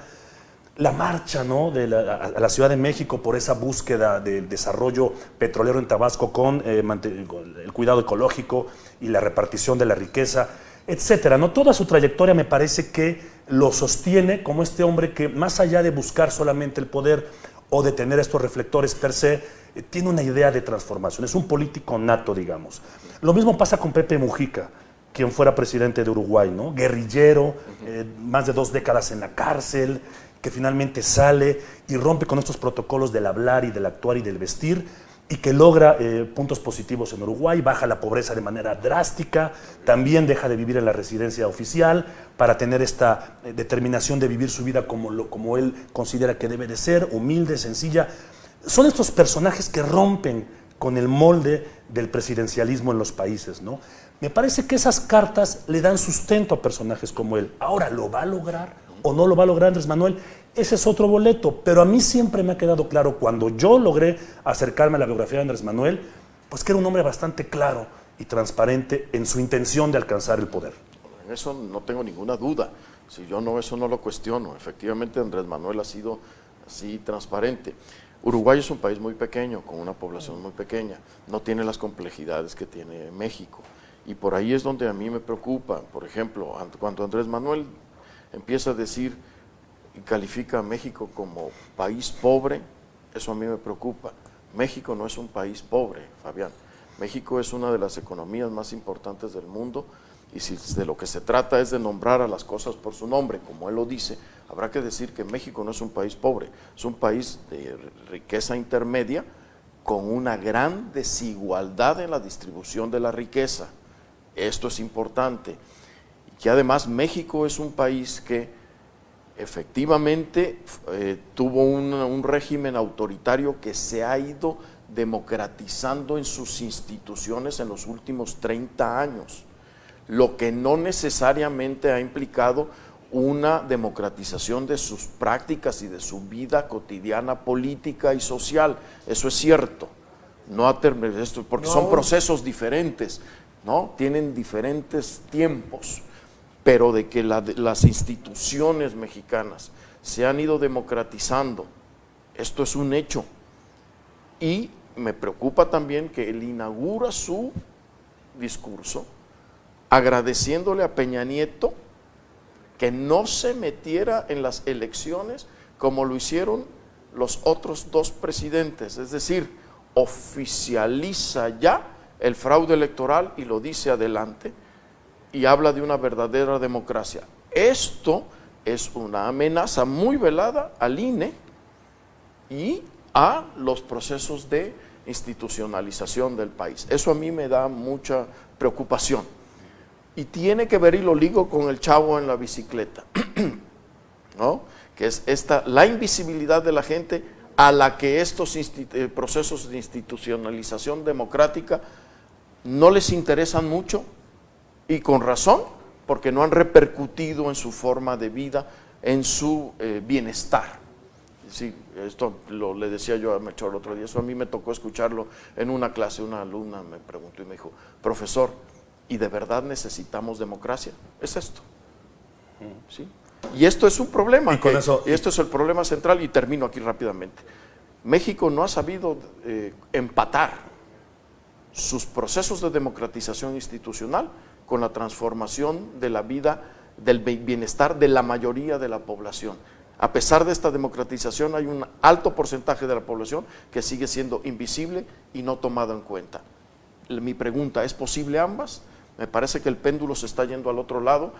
La marcha, ¿no?, a la Ciudad de México por esa búsqueda del desarrollo petrolero en Tabasco con el cuidado ecológico y la repartición de la riqueza, etcétera, ¿no? Toda su trayectoria me parece que lo sostiene como este hombre que, más allá de buscar solamente el poder o de tener estos reflectores per se, tiene una idea de transformación, es un político nato, digamos. Lo mismo pasa con Pepe Mujica, quien fuera presidente de Uruguay, ¿no? Guerrillero, más de 2 décadas en la cárcel, que finalmente sale y rompe con estos protocolos del hablar y del actuar y del vestir, y que logra puntos positivos en Uruguay, baja la pobreza de manera drástica, también deja de vivir en la residencia oficial para tener esta determinación de vivir su vida como él considera que debe de ser, humilde, sencilla. Son estos personajes que rompen con el molde del presidencialismo en los países, ¿no? Me parece que esas cartas le dan sustento a personajes como él. Ahora, ¿lo va a lograr o no lo va a lograr Andrés Manuel? Ese es otro boleto, pero a mí siempre me ha quedado claro, cuando yo logré acercarme a la biografía de Andrés Manuel, pues que era un hombre bastante claro y transparente en su intención de alcanzar el poder. En eso no tengo ninguna duda, si yo eso no lo cuestiono. Efectivamente, Andrés Manuel ha sido así transparente. Uruguay es un país muy pequeño, con una población muy pequeña, no tiene las complejidades que tiene México. Y por ahí es donde a mí me preocupa. Por ejemplo, cuando Andrés Manuel empieza a decir y califica a México como país pobre, eso a mí me preocupa. México no es un país pobre, Fabián. México es una de las economías más importantes del mundo, y si de lo que se trata es de nombrar a las cosas por su nombre, como él lo dice, habrá que decir que México no es un país pobre, es un país de riqueza intermedia con una gran desigualdad en la distribución de la riqueza. Esto es importante. Y que además México es un país que efectivamente tuvo un régimen autoritario que se ha ido democratizando en sus instituciones en los últimos 30 años, lo que no necesariamente ha implicado una democratización de sus prácticas y de su vida cotidiana política y social. Eso es cierto, porque son procesos diferentes, ¿no? Tienen diferentes tiempos, pero de que las instituciones mexicanas se han ido democratizando, esto es un hecho. Y me preocupa también que él inaugura su discurso agradeciéndole a Peña Nieto que no se metiera en las elecciones como lo hicieron los otros dos presidentes, es decir, oficializa ya el fraude electoral y lo dice adelante y habla de una verdadera democracia. Esto es una amenaza muy velada al INE y a los procesos de institucionalización del país. Eso a mí me da mucha preocupación. Y tiene que ver, y lo ligo con el chavo en la bicicleta, ¿no? Que es la invisibilidad de la gente a la que estos procesos de institucionalización democrática no les interesan mucho, y con razón, porque no han repercutido en su forma de vida, en su bienestar. Sí, esto le decía yo a Melchor el otro día, eso a mí me tocó escucharlo en una clase. Una alumna me preguntó y me dijo: profesor, ¿y de verdad necesitamos democracia? Es esto. ¿Sí? Y esto es un problema, y esto es el problema central, y termino aquí rápidamente. México no ha sabido empatar sus procesos de democratización institucional con la transformación de la vida, del bienestar de la mayoría de la población. A pesar de esta democratización, hay un alto porcentaje de la población que sigue siendo invisible y no tomado en cuenta. Mi pregunta, ¿es posible ambas? Me parece que el péndulo se está yendo al otro lado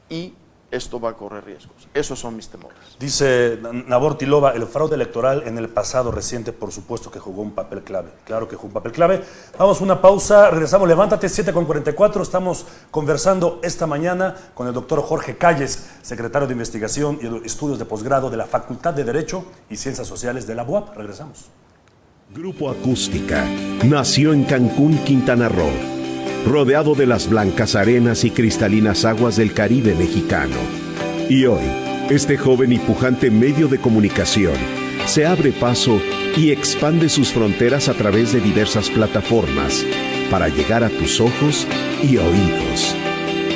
y esto va a correr riesgos. Esos son mis temores. Dice Nabor Tilova: el fraude electoral en el pasado reciente, por supuesto que jugó un papel clave. Claro que jugó un papel clave. Vamos a una pausa, regresamos. Levántate, 7:44. Estamos conversando esta mañana con el doctor Jorge Calles, secretario de Investigación y Estudios de Posgrado de la Facultad de Derecho y Ciencias Sociales de la UAP. Regresamos. Grupo Acústica nació en Cancún, Quintana Roo, rodeado de las blancas arenas y cristalinas aguas del Caribe mexicano. Y hoy, este joven y pujante medio de comunicación se abre paso y expande sus fronteras a través de diversas plataformas para llegar a tus ojos y oídos.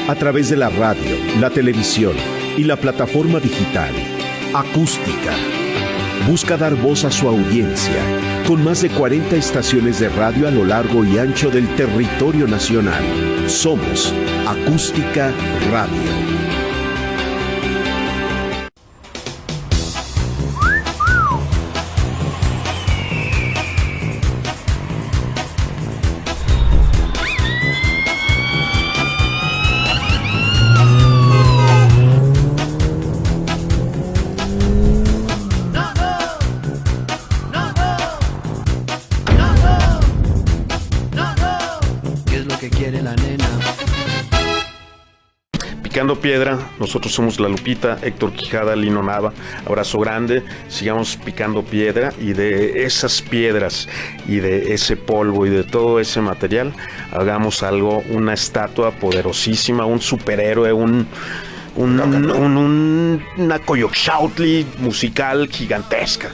A través de la radio, la televisión y la plataforma digital, Acústica busca dar voz a su audiencia con más de 40 estaciones de radio a lo largo y ancho del territorio nacional. Somos Acústica Radio. Picando Piedra, nosotros somos La Lupita, Héctor Quijada, Lino Nava, abrazo grande, sigamos picando piedra, y de esas piedras y de ese polvo y de todo ese material hagamos algo, una estatua poderosísima, un superhéroe, una Coyoxautli musical gigantesca.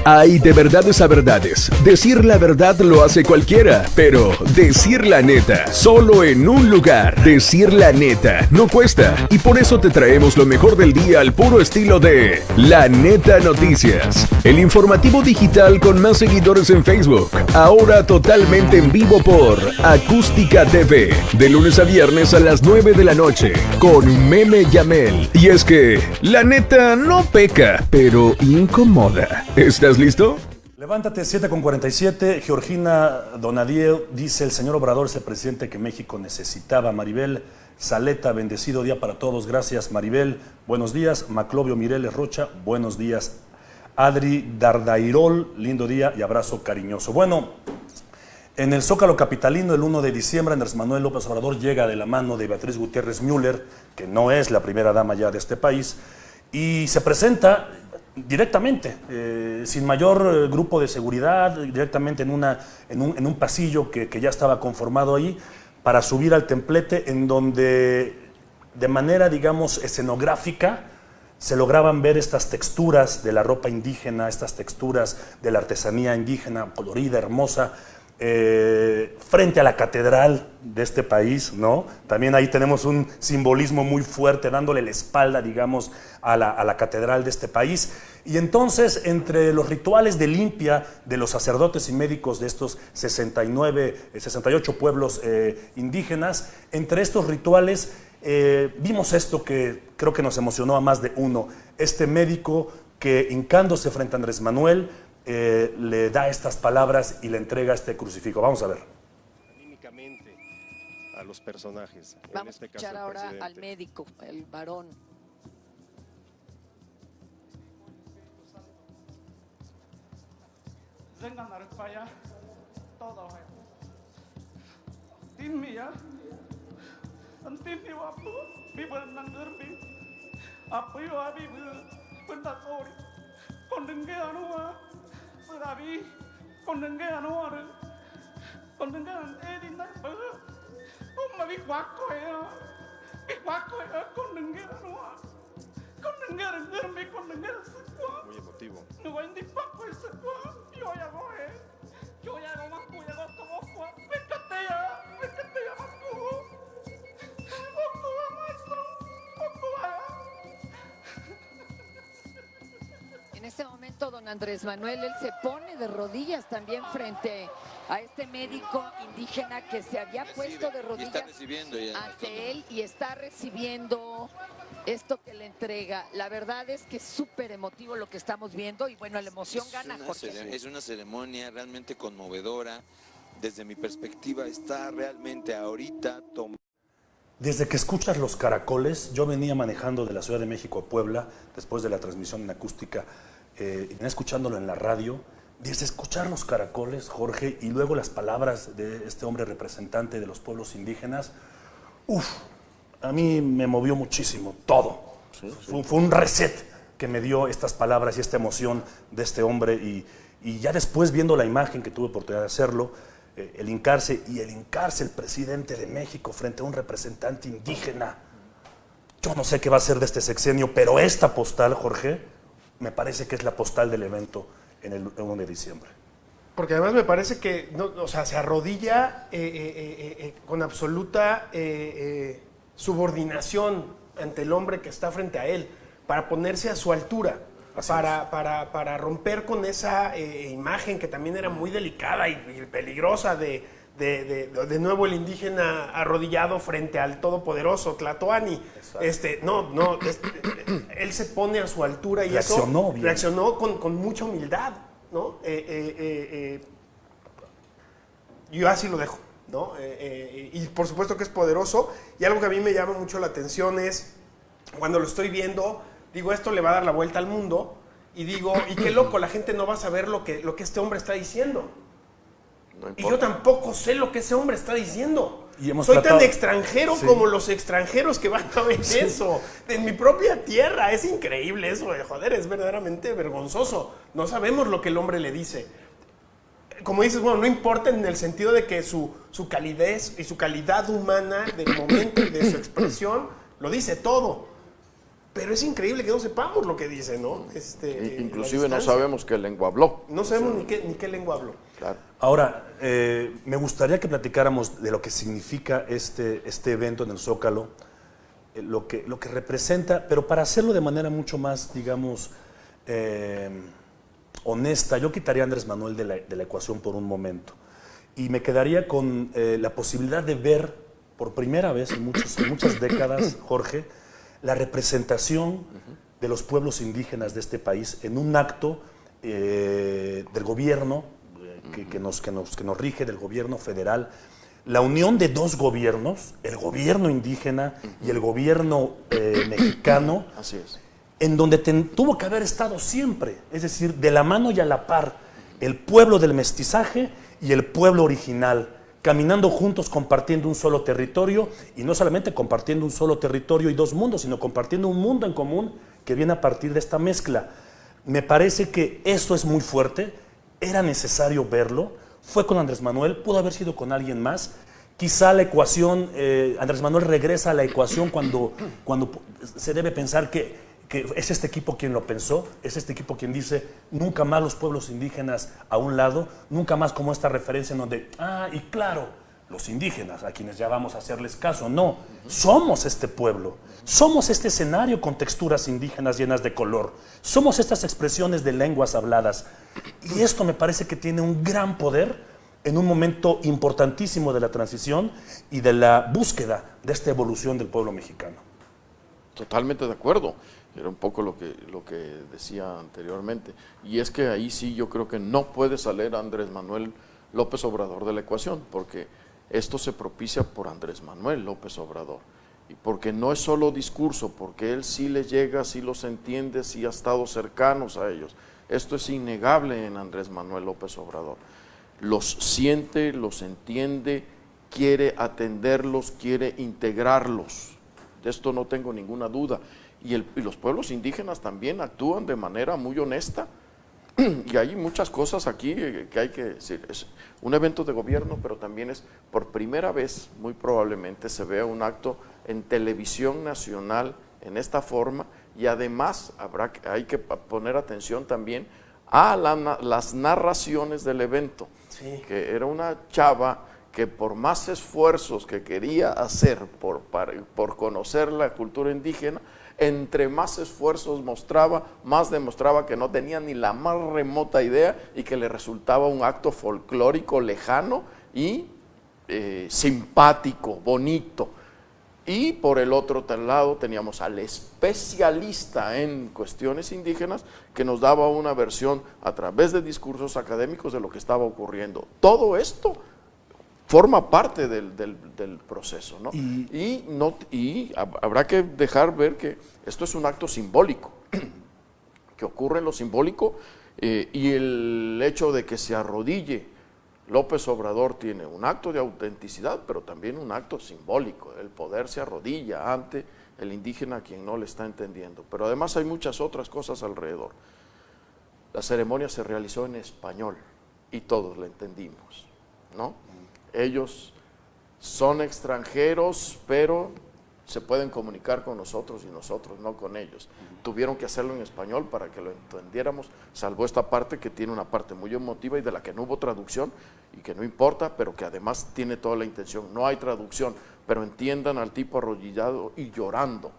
Hay de verdades a verdades. Decir la verdad lo hace cualquiera, pero decir la neta, solo en un lugar. Decir la neta no cuesta, y por eso te traemos lo mejor del día al puro estilo de La Neta Noticias, el informativo digital con más seguidores en Facebook, ahora totalmente en vivo por Acústica TV, de lunes a viernes a las 9 de la noche, con Meme Yamel. Y es que la neta no peca, pero incomoda. ¿Estás listo? Levántate, 7:47. Georgina Donadieu dice: el señor Obrador es el presidente que México necesitaba. Maribel Saleta, bendecido día para todos. Gracias, Maribel. Buenos días. Maclovio Mireles Rocha, buenos días. Adri Dardairol, lindo día y abrazo cariñoso. Bueno, en el Zócalo capitalino, el 1 de diciembre, Andrés Manuel López Obrador llega de la mano de Beatriz Gutiérrez Müller, que no es la primera dama ya de este país, y se presenta directamente, sin mayor grupo de seguridad, directamente en un pasillo que ya estaba conformado ahí, para subir al templete, en donde de manera, digamos, escenográfica se lograban ver estas texturas de la ropa indígena, estas texturas de la artesanía indígena, colorida, hermosa, frente a la catedral de este país, ¿no? También ahí tenemos un simbolismo muy fuerte, dándole la espalda, digamos, a la catedral de este país. Y entonces, entre los rituales de limpia de los sacerdotes y médicos de estos 68 pueblos indígenas, entre estos rituales vimos esto que creo que nos emocionó a más de uno. Este médico que, hincándose frente a Andrés Manuel, le da estas palabras y le entrega este crucifijo. Vamos a ver. Anímicamente a los personajes. Vamos a escuchar ahora al médico, el varón. Muy emotivo. En este momento, don Andrés Manuel, él se pone de rodillas también frente a este médico indígena que se había puesto de rodillas ante él y está recibiendo esto que le entrega. La verdad es que es súper emotivo lo que estamos viendo y bueno, la emoción gana, Jorge. Es una ceremonia realmente conmovedora. Desde mi perspectiva está realmente ahorita Desde que escuchas los caracoles, yo venía manejando de la Ciudad de México a Puebla, después de la transmisión en acústica, y venía escuchándolo en la radio. Desde escuchar los caracoles, Jorge, y luego las palabras de este hombre representante de los pueblos indígenas, a mí me movió muchísimo, todo. Sí. Fue un reset que me dio estas palabras y esta emoción de este hombre, y ya después, viendo la imagen, que tuve oportunidad de hacerlo, el hincarse el presidente de México frente a un representante indígena. Yo no sé qué va a ser de este sexenio, pero esta postal, Jorge, me parece que es la postal del evento en el 1 de diciembre. Porque además me parece que se arrodilla con absoluta subordinación ante el hombre que está frente a él, para ponerse a su altura, para romper con esa imagen que también era muy delicada y peligrosa de nuevo el indígena arrodillado frente al todopoderoso Tlatoani. Él se pone a su altura y reaccionó con mucha humildad, ¿no? Yo así lo dejo, ¿no? Y por supuesto que es poderoso, y algo que a mí me llama mucho la atención es cuando lo estoy viendo, digo, esto le va a dar la vuelta al mundo, y digo, y qué loco, la gente no va a saber lo que este hombre está diciendo. Y yo tampoco sé lo que ese hombre está diciendo. Soy tan extranjero como los extranjeros que van a ver eso. En mi propia tierra, es increíble eso, joder, es verdaderamente vergonzoso. No sabemos lo que el hombre le dice. Como dices, bueno, no importa en el sentido de que su calidez y su calidad humana del momento y de su expresión lo dice todo. Pero es increíble que no sepamos lo que dice, ¿no? Inclusive no sabemos qué lengua habló. No sabemos ni qué lengua habló. Claro. Ahora, me gustaría que platicáramos de lo que significa este evento en el Zócalo, lo que representa, pero para hacerlo de manera mucho más, digamos, honesta, yo quitaría a Andrés Manuel de la ecuación por un momento y me quedaría con la posibilidad de ver por primera vez en muchas décadas, Jorge, la representación de los pueblos indígenas de este país en un acto del gobierno que nos rige, del gobierno federal, la unión de dos gobiernos, el gobierno indígena y el gobierno mexicano. Así es. En donde tuvo que haber estado siempre, es decir, de la mano y a la par, el pueblo del mestizaje y el pueblo original, caminando juntos, compartiendo un solo territorio, y no solamente compartiendo un solo territorio y dos mundos, sino compartiendo un mundo en común que viene a partir de esta mezcla. Me parece que eso es muy fuerte, era necesario verlo, fue con Andrés Manuel, pudo haber sido con alguien más. Quizá la ecuación, Andrés Manuel regresa a la ecuación cuando se debe pensar que es este equipo quien lo pensó, es este equipo quien dice nunca más los pueblos indígenas a un lado, nunca más como esta referencia en donde, y claro, los indígenas a quienes ya vamos a hacerles caso. No, somos este pueblo, somos este escenario con texturas indígenas llenas de color, somos estas expresiones de lenguas habladas. Y esto me parece que tiene un gran poder en un momento importantísimo de la transición y de la búsqueda de esta evolución del pueblo mexicano. Totalmente de acuerdo. Era un poco lo que decía anteriormente. Y es que ahí sí yo creo que no puede salir Andrés Manuel López Obrador de la ecuación, porque esto se propicia por Andrés Manuel López Obrador. Y porque no es solo discurso, porque él sí les llega, sí los entiende, sí ha estado cercanos a ellos. Esto es innegable en Andrés Manuel López Obrador. Los siente, los entiende, quiere atenderlos, quiere integrarlos. De esto no tengo ninguna duda. Y los pueblos indígenas también actúan de manera muy honesta. Y hay muchas cosas aquí que hay que decir. Es un evento de gobierno, pero también es por primera vez, muy probablemente, se vea un acto en televisión nacional en esta forma. Y además hay que poner atención también a las narraciones del evento. Sí. Que era una chava que por más esfuerzos que quería hacer por conocer la cultura indígena, entre más esfuerzos mostraba, más demostraba que no tenía ni la más remota idea y que le resultaba un acto folclórico lejano y simpático, bonito. Y por el otro lado teníamos al especialista en cuestiones indígenas que nos daba una versión a través de discursos académicos de lo que estaba ocurriendo. Todo esto forma parte del proceso, ¿no? Y habrá que dejar ver que esto es un acto simbólico, que ocurre en lo simbólico, y el hecho de que se arrodille López Obrador tiene un acto de autenticidad, pero también un acto simbólico. El poder se arrodilla ante el indígena a quien no le está entendiendo. Pero además hay muchas otras cosas alrededor. La ceremonia se realizó en español y todos la entendimos, ¿no? Ellos son extranjeros, pero se pueden comunicar con nosotros y nosotros no con ellos. Tuvieron que hacerlo en español para que lo entendiéramos, salvo esta parte que tiene una parte muy emotiva y de la que no hubo traducción y que no importa, pero que además tiene toda la intención. No hay traducción, pero entiendan al tipo arrodillado y llorando,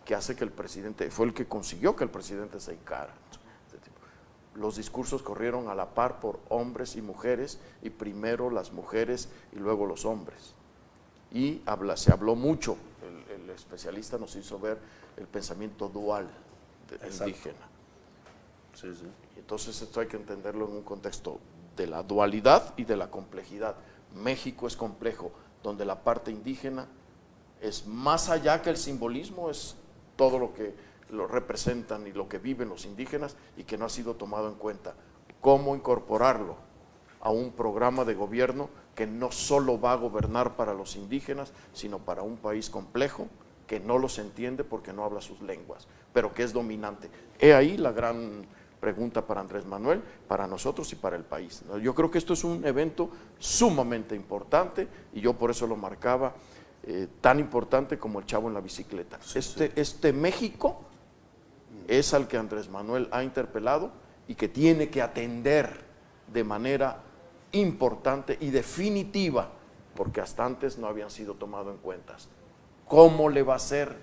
que hace que el presidente, fue el que consiguió que el presidente se hincara. Los discursos corrieron a la par por hombres y mujeres, y primero las mujeres y luego los hombres. Y se habló mucho, el especialista nos hizo ver el pensamiento dual indígena. Sí, sí. Y entonces esto hay que entenderlo en un contexto de la dualidad y de la complejidad. México es complejo, donde la parte indígena es más allá que el simbolismo, es todo lo que lo representan y lo que viven los indígenas y que no ha sido tomado en cuenta. ¿Cómo incorporarlo a un programa de gobierno que no solo va a gobernar para los indígenas, sino para un país complejo que no los entiende porque no habla sus lenguas, pero que es dominante? He ahí la gran pregunta para Andrés Manuel, para nosotros y para el país. Yo creo que esto es un evento sumamente importante y yo por eso lo marcaba tan importante como el chavo en la bicicleta. Este México es al que Andrés Manuel ha interpelado y que tiene que atender de manera importante y definitiva, porque hasta antes no habían sido tomados en cuenta. ¿Cómo le va a hacer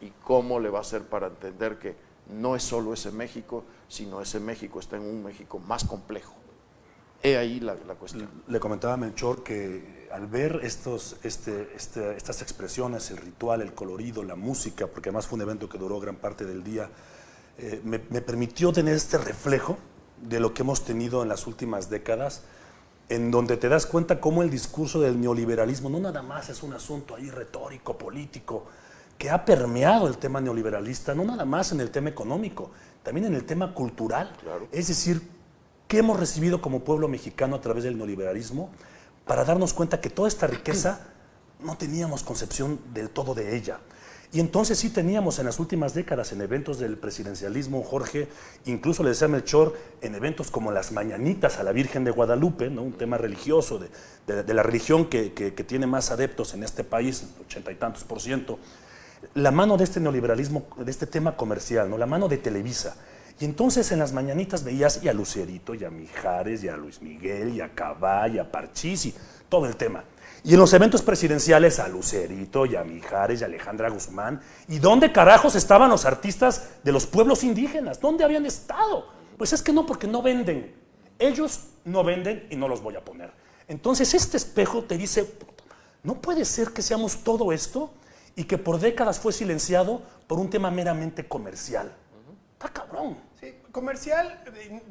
y cómo le va a hacer para entender que no es solo ese México, sino ese México está en un México más complejo? He ahí la cuestión. Le comentaba a Melchor que al ver estas expresiones, el ritual, el colorido, la música, porque además fue un evento que duró gran parte del día, me permitió tener este reflejo de lo que hemos tenido en las últimas décadas, en donde te das cuenta cómo el discurso del neoliberalismo no nada más es un asunto ahí retórico, político, que ha permeado el tema neoliberalista, no nada más en el tema económico, también en el tema cultural. Claro. Es decir, ¿qué hemos recibido como pueblo mexicano a través del neoliberalismo para darnos cuenta que toda esta riqueza no teníamos concepción del todo de ella? Y entonces sí teníamos en las últimas décadas, en eventos del presidencialismo, Jorge, incluso le decía a Melchor, en eventos como las mañanitas a la Virgen de Guadalupe, ¿no? Un tema religioso de la religión que tiene más adeptos en este país, 80 y tantos %, la mano de este neoliberalismo, de este tema comercial, ¿no? La mano de Televisa. Y entonces en las mañanitas veías y a Lucerito, y a Mijares, y a Luis Miguel, y a Cabá, y a Parchís, y todo el tema. Y en los eventos presidenciales a Lucerito, y a Mijares, y a Alejandra Guzmán. ¿Y dónde carajos estaban los artistas de los pueblos indígenas? ¿Dónde habían estado? Pues es que no, porque no venden. Ellos no venden y no los voy a poner. Entonces este espejo te dice, no puede ser que seamos todo esto y que por décadas fue silenciado por un tema meramente comercial. Está cabrón. Sí, comercial,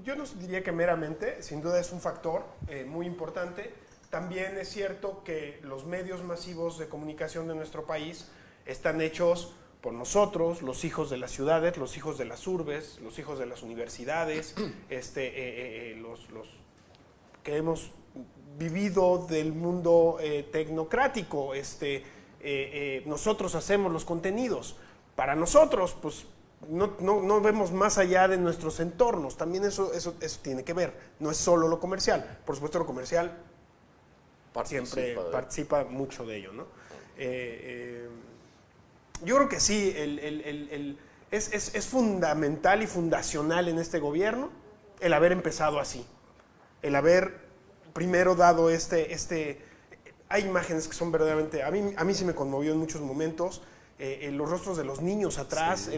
yo no diría que meramente, sin duda es un factor muy importante. También es cierto que los medios masivos de comunicación de nuestro país están hechos por nosotros, los hijos de las ciudades, los hijos de las urbes, los hijos de las universidades, los que hemos vivido del mundo tecnocrático. Nosotros hacemos los contenidos. Para nosotros, pues no vemos más allá de nuestros entornos. También eso tiene que ver. No es solo lo comercial. Por supuesto, lo comercial siempre participa mucho de ello, ¿no? Yo creo que sí, es fundamental y fundacional en este gobierno el haber empezado así, el haber primero dado hay imágenes que son verdaderamente, a mí sí me conmovió en muchos momentos, los rostros de los niños atrás,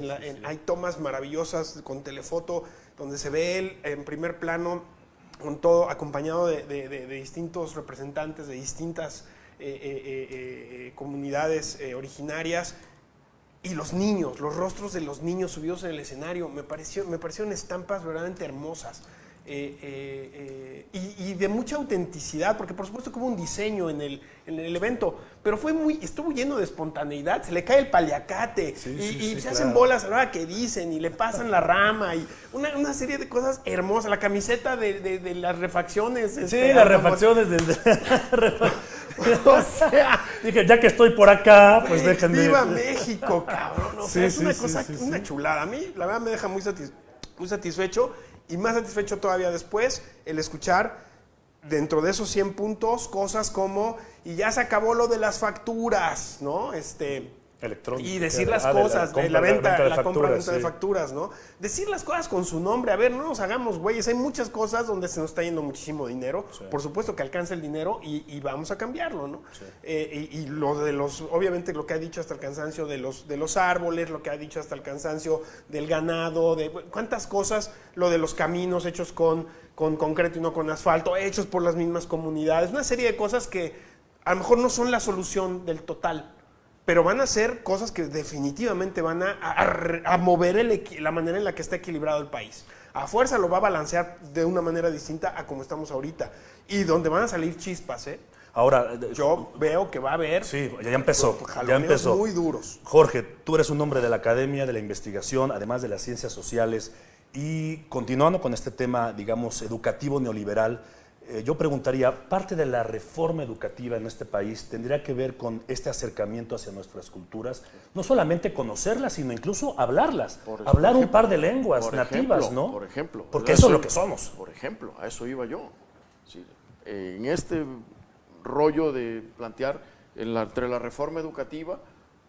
hay tomas maravillosas con telefoto donde se ve él en primer plano, con todo acompañado de distintos representantes de distintas comunidades originarias, y los niños, los rostros de los niños subidos en el escenario, me parecieron estampas verdaderamente hermosas y de mucha autenticidad, porque por supuesto que hubo un diseño en el evento, pero estuvo lleno de espontaneidad. Se le cae el paliacate se hacen bolas a la hora que dicen y le pasan la rama y una serie de cosas hermosas, la camiseta de las refacciones. Las refacciones o sea, dije, ya que estoy por acá, pues déjenme. ¡Viva México, cabrón! O sea, es una cosa, una chulada. A mí, la verdad, me deja muy satisfecho, y más satisfecho todavía después el escuchar dentro de esos 100 puntos cosas como, y ya se acabó lo de las facturas, ¿no? Y decir las cosas, la compra-venta de facturas, ¿no? Decir las cosas con su nombre. A ver, no nos hagamos güeyes. Hay muchas cosas donde se nos está yendo muchísimo dinero. Sí. Por supuesto que alcanza el dinero y vamos a cambiarlo, ¿no? Sí. Y lo de obviamente lo que ha dicho hasta el cansancio de los árboles, lo que ha dicho hasta el cansancio del ganado, de cuántas cosas, lo de los caminos hechos con concreto y no con asfalto, hechos por las mismas comunidades. Una serie de cosas que a lo mejor no son la solución del total, pero van a ser cosas que definitivamente van a mover la manera en la que está equilibrado el país. A fuerza lo va a balancear de una manera distinta a como estamos ahorita. Y donde van a salir chispas, Ahora, yo veo que va a haber... Sí, ya empezó. Muy duros. Jorge, tú eres un hombre de la academia, de la investigación, además de las ciencias sociales. Y continuando con este tema, digamos, educativo neoliberal, yo preguntaría, parte de la reforma educativa en este país tendría que ver con este acercamiento hacia nuestras culturas, no solamente conocerlas, sino incluso hablarlas, hablar un par de lenguas nativas, ¿no? Por ejemplo. Porque eso es lo que somos. Por ejemplo, a eso iba yo. Sí, en este rollo de plantear entre la reforma educativa,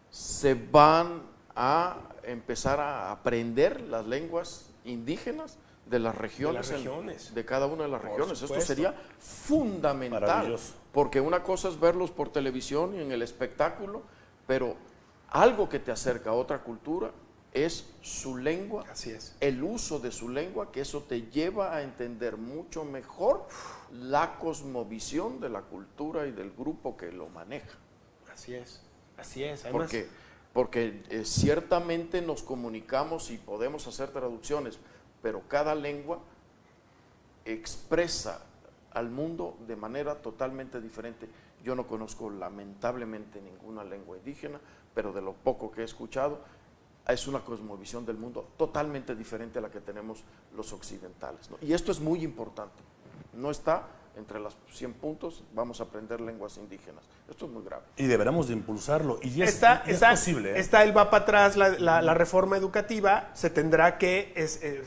se van a empezar a aprender las lenguas indígenas de las regiones, de cada una de las regiones. Esto sería fundamental, porque una cosa es verlos por televisión y en el espectáculo, pero algo que te acerca a otra cultura es su lengua, el uso de su lengua, que eso te lleva a entender mucho mejor la cosmovisión de la cultura y del grupo que lo maneja. Así es, así es. Además, porque ciertamente nos comunicamos y podemos hacer traducciones, pero cada lengua expresa al mundo de manera totalmente diferente. Yo no conozco lamentablemente ninguna lengua indígena, pero de lo poco que he escuchado, es una cosmovisión del mundo totalmente diferente a la que tenemos los occidentales, ¿no? Y esto es muy importante. No está entre los 100 puntos, vamos a aprender lenguas indígenas. Esto es muy grave. Y deberemos de impulsarlo. Y es posible. Está el va para atrás, la reforma educativa, se tendrá que,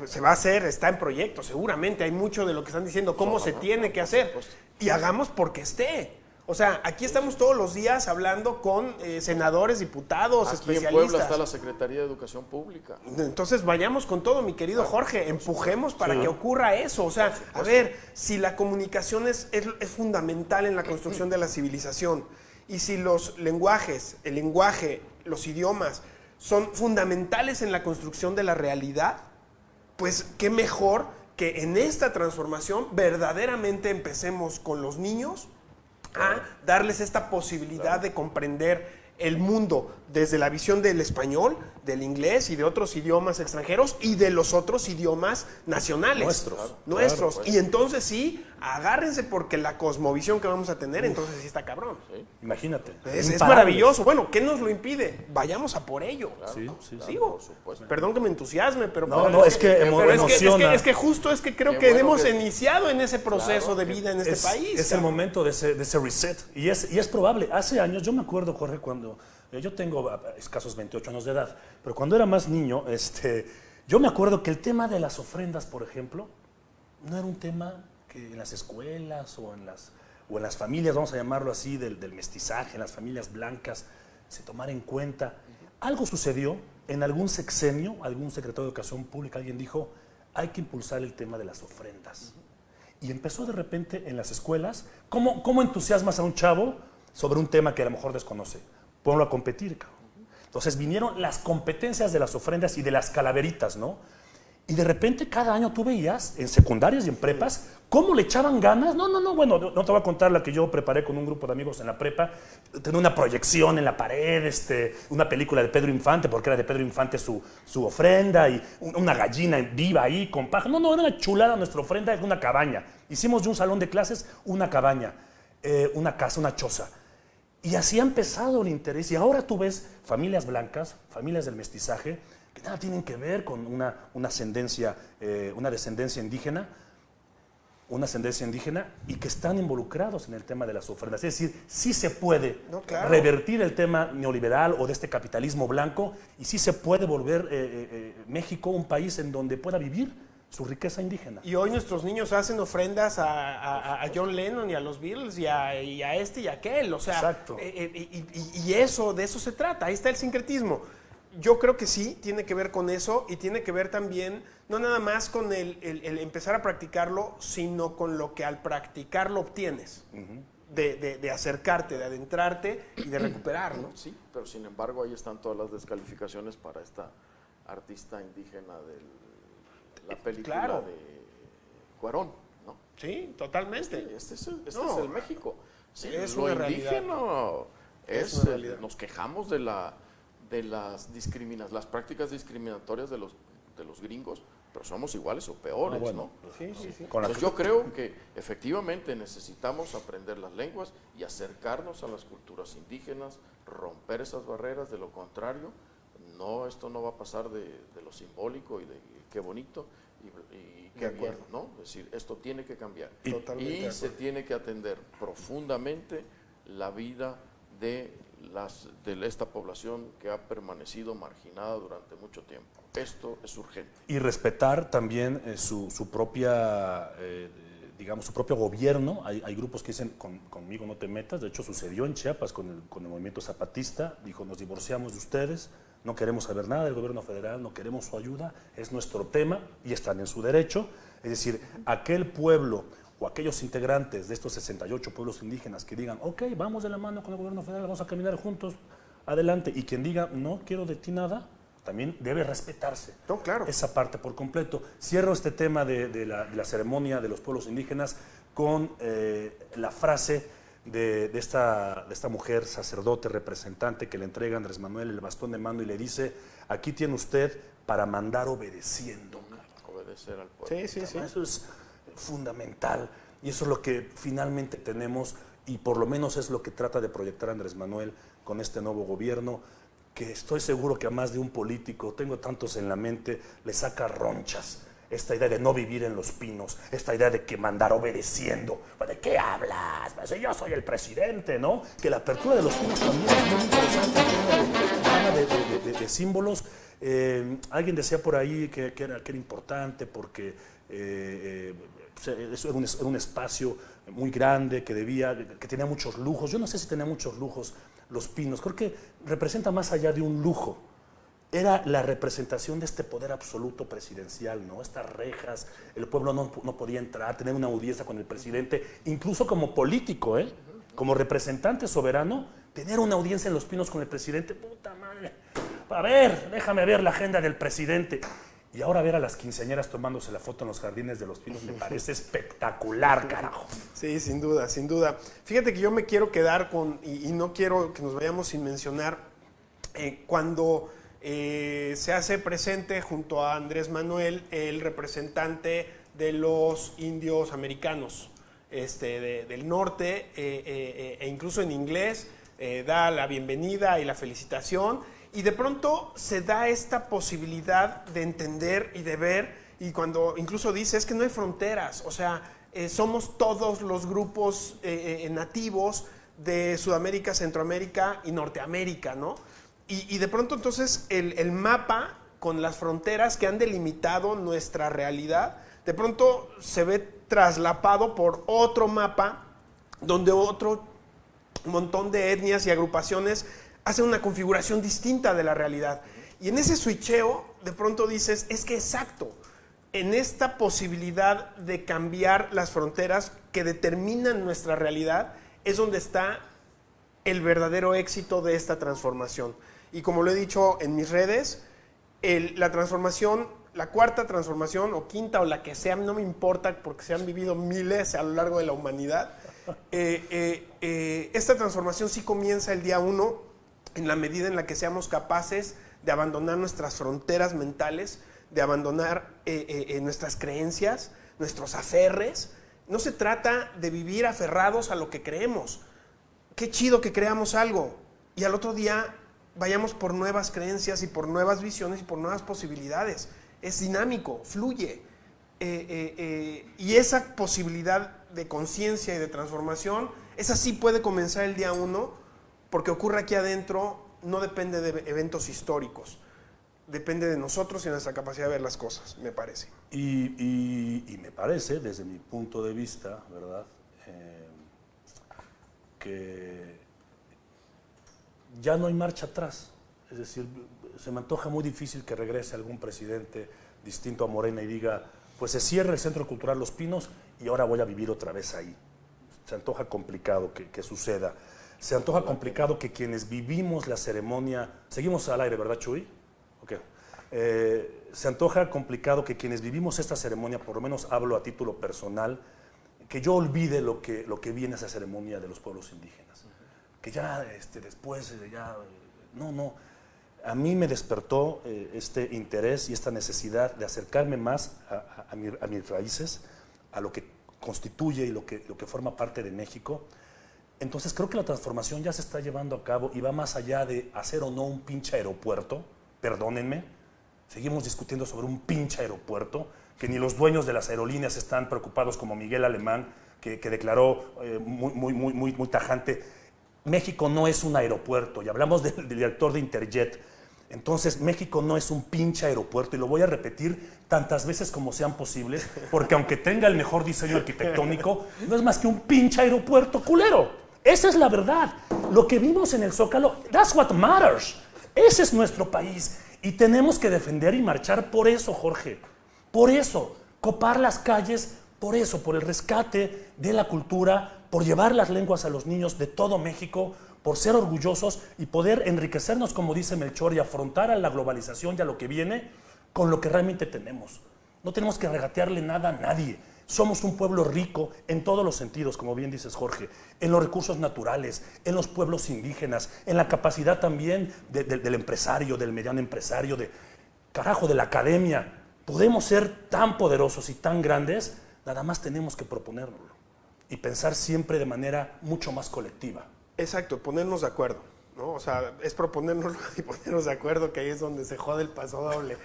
se va a hacer, está en proyecto, seguramente hay mucho de lo que están diciendo, cómo se tiene que hacer. Y hagamos porque esté. O sea, aquí estamos todos los días hablando con senadores, diputados, aquí especialistas. En Puebla está la Secretaría de Educación Pública. Entonces vayamos con todo, mi querido Jorge, empujemos para que ocurra eso. O sea, a ver, si la comunicación es fundamental en la construcción de la civilización, y si los lenguajes, el lenguaje, los idiomas son fundamentales en la construcción de la realidad, pues qué mejor que en esta transformación verdaderamente empecemos con los niños a darles esta posibilidad de comprender el mundo desde la visión del español, del inglés y de otros idiomas extranjeros y de los otros idiomas nacionales. Nuestros. Claro, y entonces sí, agárrense porque la cosmovisión que vamos a tener, entonces sí está cabrón. Sí. Imagínate. Es maravilloso. Bueno, ¿qué nos lo impide? Vayamos a por ello. Claro, Sigo. Perdón que me entusiasme, pero... Es que justo es que creo que hemos iniciado en ese proceso de vida en este país. Es el momento de ese reset. Y es probable. Hace años, yo me acuerdo, Jorge, cuando... Yo tengo escasos 28 años de edad, pero cuando era más niño, yo me acuerdo que el tema de las ofrendas, por ejemplo, no era un tema que en las escuelas o en las familias, vamos a llamarlo así, del mestizaje, en las familias blancas, se tomara en cuenta. Algo sucedió en algún sexenio, algún secretario de Educación Pública, alguien dijo, hay que impulsar el tema de las ofrendas. Y empezó de repente en las escuelas, ¿cómo entusiasmas a un chavo sobre un tema que a lo mejor desconoce? Ponlo a competir, cabrón. Entonces vinieron las competencias de las ofrendas y de las calaveritas, ¿no? Y de repente cada año tú veías, en secundarias y en prepas, cómo le echaban ganas. Bueno, no te voy a contar la que yo preparé con un grupo de amigos en la prepa. Tenía una proyección en la pared, una película de Pedro Infante, porque era de Pedro Infante su ofrenda, y una gallina viva ahí con paja. Era una chulada nuestra ofrenda, es una cabaña. Hicimos de un salón de clases una cabaña, una casa, una choza. Y así ha empezado el interés. Y ahora tú ves familias blancas, familias del mestizaje, que nada tienen que ver con una descendencia indígena, y que están involucrados en el tema de las ofrendas. Es decir, sí se puede revertir el tema neoliberal o de este capitalismo blanco, y sí se puede volver México un país en donde pueda vivir su riqueza indígena. Y hoy nuestros niños hacen ofrendas a John Lennon y a los Beatles y a este y a aquel. O sea, exacto. Y eso, de eso se trata. Ahí está el sincretismo. Yo creo que sí, tiene que ver con eso, y tiene que ver también, no nada más con el empezar a practicarlo, sino con lo que al practicarlo obtienes. De acercarte, de adentrarte y de recuperar, ¿no? Sí, pero sin embargo ahí están todas las descalificaciones para esta artista indígena la película de Cuarón, ¿no? Sí, totalmente. Este es el México. Sí, es lo una indígena es una realidad. Nos quejamos de las prácticas discriminatorias de los gringos, pero somos iguales o peores, ¿no? Sí. Entonces yo creo que efectivamente necesitamos aprender las lenguas y acercarnos a las culturas indígenas, romper esas barreras. De lo contrario, esto no va a pasar de lo simbólico y de qué bonito y qué bien, ¿no? Es decir, esto tiene que cambiar. Y se tiene que atender profundamente la vida de esta población que ha permanecido marginada durante mucho tiempo. Esto es urgente. Y respetar también su propia digamos, su propio gobierno. Hay grupos que dicen, conmigo no te metas. De hecho, sucedió en Chiapas con el movimiento zapatista. Dijo, nos divorciamos de ustedes, no queremos saber nada del gobierno federal, no queremos su ayuda, es nuestro tema y están en su derecho. Es decir, aquel pueblo o aquellos integrantes de estos 68 pueblos indígenas que digan, ok, vamos de la mano con el gobierno federal, vamos a caminar juntos, adelante. Y quien diga, no quiero de ti nada, también debe respetarse esa parte por completo. Cierro este tema de la ceremonia de los pueblos indígenas con la frase de esta mujer sacerdote representante que le entrega a Andrés Manuel el bastón de mando y le dice, aquí tiene usted para mandar obedeciendo. Obedecer al pueblo. Sí. Eso es fundamental y eso es lo que finalmente tenemos y por lo menos es lo que trata de proyectar Andrés Manuel con este nuevo gobierno, que estoy seguro que a más de un político, tengo tantos en la mente, le saca ronchas. Esta idea de no vivir en Los Pinos, esta idea de que mandar obedeciendo. ¿De qué hablas? Pues yo soy el presidente, ¿no? Que la apertura de Los Pinos también es muy interesante, de símbolos. Alguien decía por ahí que era importante porque eso era un espacio muy grande que tenía muchos lujos. Yo no sé si tenía muchos lujos Los Pinos, creo que representa más allá de un lujo. Era la representación de este poder absoluto presidencial, ¿no? Estas rejas, el pueblo no podía entrar, tener una audiencia con el presidente, incluso como político, como representante soberano, tener una audiencia en Los Pinos con el presidente, puta madre. A ver, déjame ver la agenda del presidente. Y ahora ver a las quinceañeras tomándose la foto en los jardines de Los Pinos me parece espectacular, carajo. Sí, sin duda, sin duda. Fíjate que yo me quiero quedar con, y no quiero que nos vayamos sin mencionar, cuando se hace presente junto a Andrés Manuel el representante de los indios americanos del norte, e incluso en inglés, da la bienvenida y la felicitación. Y de pronto se da esta posibilidad de entender y de ver, y cuando incluso dice, es que no hay fronteras, o sea, somos todos los grupos nativos de Sudamérica, Centroamérica y Norteamérica, ¿no? Y de pronto entonces el mapa con las fronteras que han delimitado nuestra realidad, de pronto se ve traslapado por otro mapa donde otro montón de etnias y agrupaciones hacen una configuración distinta de la realidad. Y en ese switcheo, de pronto dices, es que exacto, en esta posibilidad de cambiar las fronteras que determinan nuestra realidad, es donde está el verdadero éxito de esta transformación. Y como lo he dicho en mis redes, la transformación, la cuarta transformación, o quinta, o la que sea, no me importa, porque se han vivido miles a lo largo de la humanidad, esta transformación sí comienza el día 1, en la medida en la que seamos capaces de abandonar nuestras fronteras mentales, de abandonar nuestras creencias, nuestros aferres. No se trata de vivir aferrados a lo que creemos. Qué chido que creamos algo y al otro día vayamos por nuevas creencias y por nuevas visiones y por nuevas posibilidades. Es dinámico, fluye. Y esa posibilidad de conciencia y de transformación, esa sí puede comenzar el día 1, porque ocurre aquí adentro, no depende de eventos históricos, depende de nosotros y de nuestra capacidad de ver las cosas, me parece. Y me parece, desde mi punto de vista, ¿verdad?, que ya no hay marcha atrás. Es decir, se me antoja muy difícil que regrese algún presidente distinto a Morena y diga, pues se cierra el Centro Cultural Los Pinos y ahora voy a vivir otra vez ahí. Se antoja complicado que suceda. Se antoja complicado que quienes vivimos la ceremonia... Seguimos al aire, ¿verdad, Chuy? Ok. Se antoja complicado que quienes vivimos esta ceremonia, por lo menos hablo a título personal, que yo olvide lo que vi en esa ceremonia de los pueblos indígenas. Que ya después, no. A mí me despertó este interés y esta necesidad de acercarme más a mis raíces, a lo que constituye y lo que forma parte de México. Entonces creo que la transformación ya se está llevando a cabo y va más allá de hacer o no un pinche aeropuerto. Perdónenme, seguimos discutiendo sobre un pinche aeropuerto, que ni los dueños de las aerolíneas están preocupados, como Miguel Alemán, que declaró muy tajante, México no es un aeropuerto, y hablamos del director de Interjet. Entonces, México no es un pinche aeropuerto, y lo voy a repetir tantas veces como sean posibles, porque aunque tenga el mejor diseño arquitectónico, no es más que un pinche aeropuerto culero. Esa es la verdad. Lo que vimos en el Zócalo, that's what matters. Ese es nuestro país. Y tenemos que defender y marchar por eso, Jorge. Por eso, copar las calles, por eso, por el rescate de la cultura, por llevar las lenguas a los niños de todo México, por ser orgullosos y poder enriquecernos, como dice Melchor, y afrontar a la globalización y a lo que viene con lo que realmente tenemos. No tenemos que regatearle nada a nadie. Somos un pueblo rico en todos los sentidos, como bien dices, Jorge, en los recursos naturales, en los pueblos indígenas, en la capacidad también del empresario, del mediano empresario, de la academia. Podemos ser tan poderosos y tan grandes, nada más tenemos que proponérnoslo y pensar siempre de manera mucho más colectiva. Exacto, ponernos de acuerdo, ¿no? O sea, es proponernos y ponernos de acuerdo, que ahí es donde se jode el paso doble.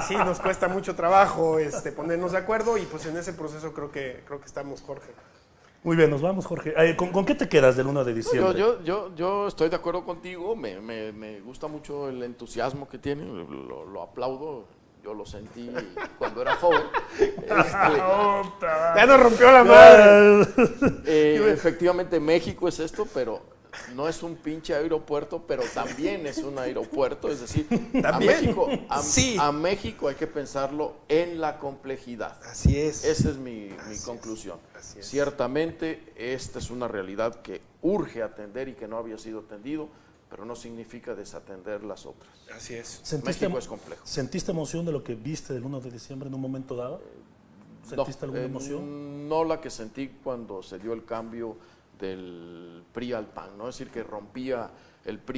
Sí, nos cuesta mucho trabajo ponernos de acuerdo, y pues en ese proceso creo que estamos, Jorge. Muy bien, nos vamos, Jorge. ¿Con qué te quedas del 1 de diciembre? Yo estoy de acuerdo contigo, me gusta mucho el entusiasmo que tiene, lo aplaudo. Yo lo sentí cuando era joven. Ya nos rompió la madre. Efectivamente, México es esto, pero no es un pinche aeropuerto, pero también es un aeropuerto. Es decir, a México hay que pensarlo en la complejidad. Así es. Esa es mi conclusión. Ciertamente, esta es una realidad que urge atender y que no había sido atendido, pero no significa desatender las otras. Así es. México es complejo. ¿Sentiste emoción de lo que viste del 1 de diciembre en un momento dado? ¿Sentiste alguna emoción? No la que sentí cuando se dio el cambio del PRI al PAN, ¿no? Es decir, que rompía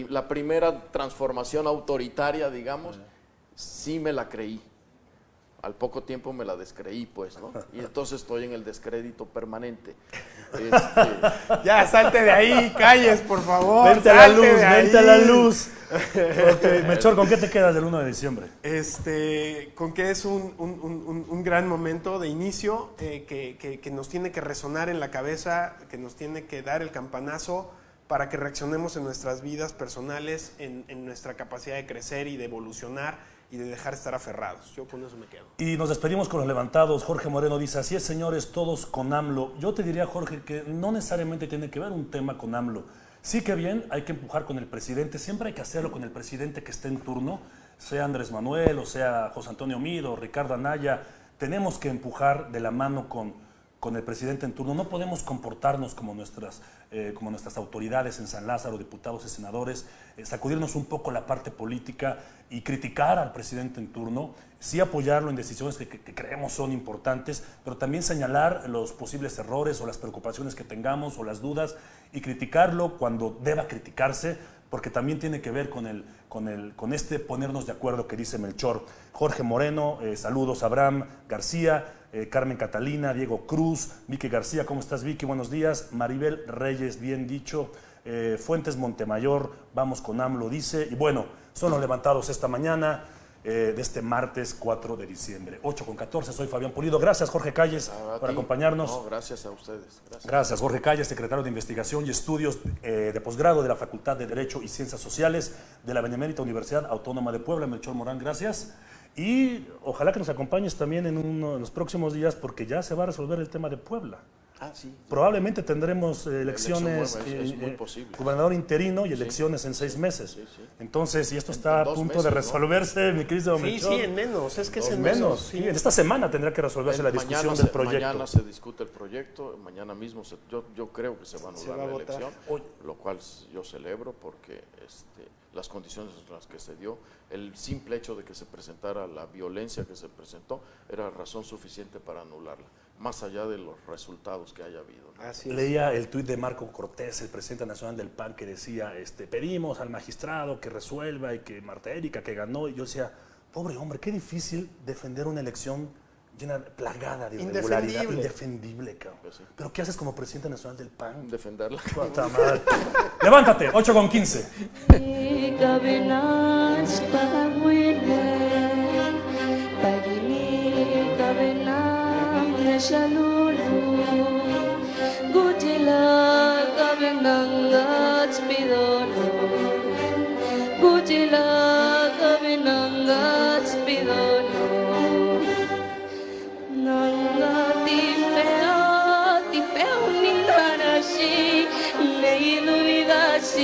la primera transformación autoritaria, digamos, sí me la creí. Al poco tiempo me la descreí, pues, ¿no? Y entonces estoy en el descrédito permanente. Ya, salte de ahí, calles, por favor. Vente a la luz. Okay. Melchor, ¿con qué te quedas del 1 de diciembre? Con que es un gran momento de inicio, que nos tiene que resonar en la cabeza, que nos tiene que dar el campanazo para que reaccionemos en nuestras vidas personales, en nuestra capacidad de crecer y de evolucionar y de dejar de estar aferrados. Yo con eso me quedo. Y nos despedimos con los levantados. Jorge Moreno dice, así es, señores, todos con AMLO. Yo te diría, Jorge, que no necesariamente tiene que ver un tema con AMLO. Sí que bien, hay que empujar con el presidente, siempre hay que hacerlo con el presidente que esté en turno, sea Andrés Manuel, o sea José Antonio Meade, o Ricardo Anaya. Tenemos que empujar de la mano con el presidente en turno. No podemos comportarnos como nuestras autoridades en San Lázaro, diputados y senadores, sacudirnos un poco la parte política y criticar al presidente en turno, sí apoyarlo en decisiones que creemos son importantes, pero también señalar los posibles errores o las preocupaciones que tengamos o las dudas y criticarlo cuando deba criticarse, porque también tiene que ver con este ponernos de acuerdo que dice Melchor. Jorge Moreno, saludos, Abraham García, Carmen Catalina, Diego Cruz, Vicky García, ¿cómo estás, Vicky? Buenos días. Maribel Reyes, bien dicho. Fuentes Montemayor, vamos con AMLO, dice. Y bueno, son los levantados esta mañana de este martes 4 de diciembre. 8:14, soy Fabián Pulido. Gracias, Jorge Calles, por acompañarnos. No, gracias a ustedes. Gracias, Jorge Calles, secretario de Investigación y Estudios de Posgrado de la Facultad de Derecho y Ciencias Sociales de la Benemérita Universidad Autónoma de Puebla. Melchor Morán, gracias. Y ojalá que nos acompañes también en los próximos días, porque ya se va a resolver el tema de Puebla. Sí. Probablemente tendremos elecciones, es muy posible. Gobernador interino y elecciones en 6 meses. Sí. Entonces, y esto está a punto de resolverse, ¿no? Mi querido Melchor. Sí, en menos, es que es en menos. Sí. En esta semana tendrá que resolverse la discusión del proyecto. Mañana se discute el proyecto, mañana mismo yo creo que se va a anular la elección, lo cual yo celebro porque las condiciones en las que se dio, el simple hecho de que se presentara la violencia que se presentó, era razón suficiente para anularla, más allá de los resultados que haya habido, ¿no? Leía el tuit de Marco Cortés, el presidente nacional del PAN, que decía, pedimos al magistrado que resuelva, y que Marta Erika, que ganó, y yo decía, pobre hombre, qué difícil defender una elección plagada de irregularidad, indefendible, cabrón. Pues sí. ¿Pero qué haces como presidente nacional del PAN? Defenderla. Levántate, 8:15. Gutila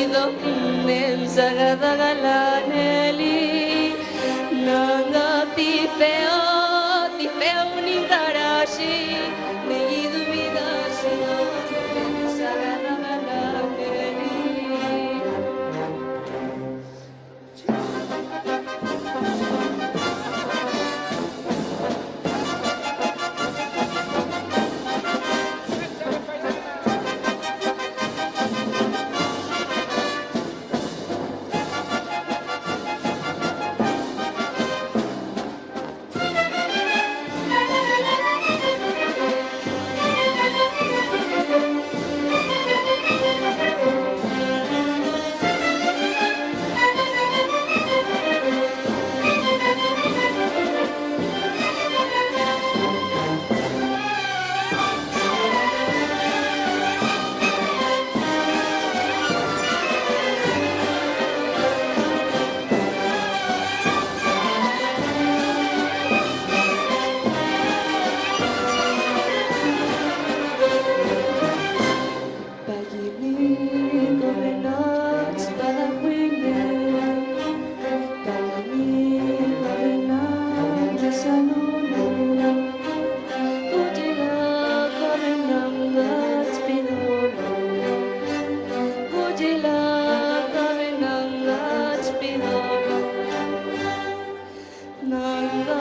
sido mensagadagalaneli nanga tipeo ni garashi ni dubida sido mensagadagalaneli. Nanga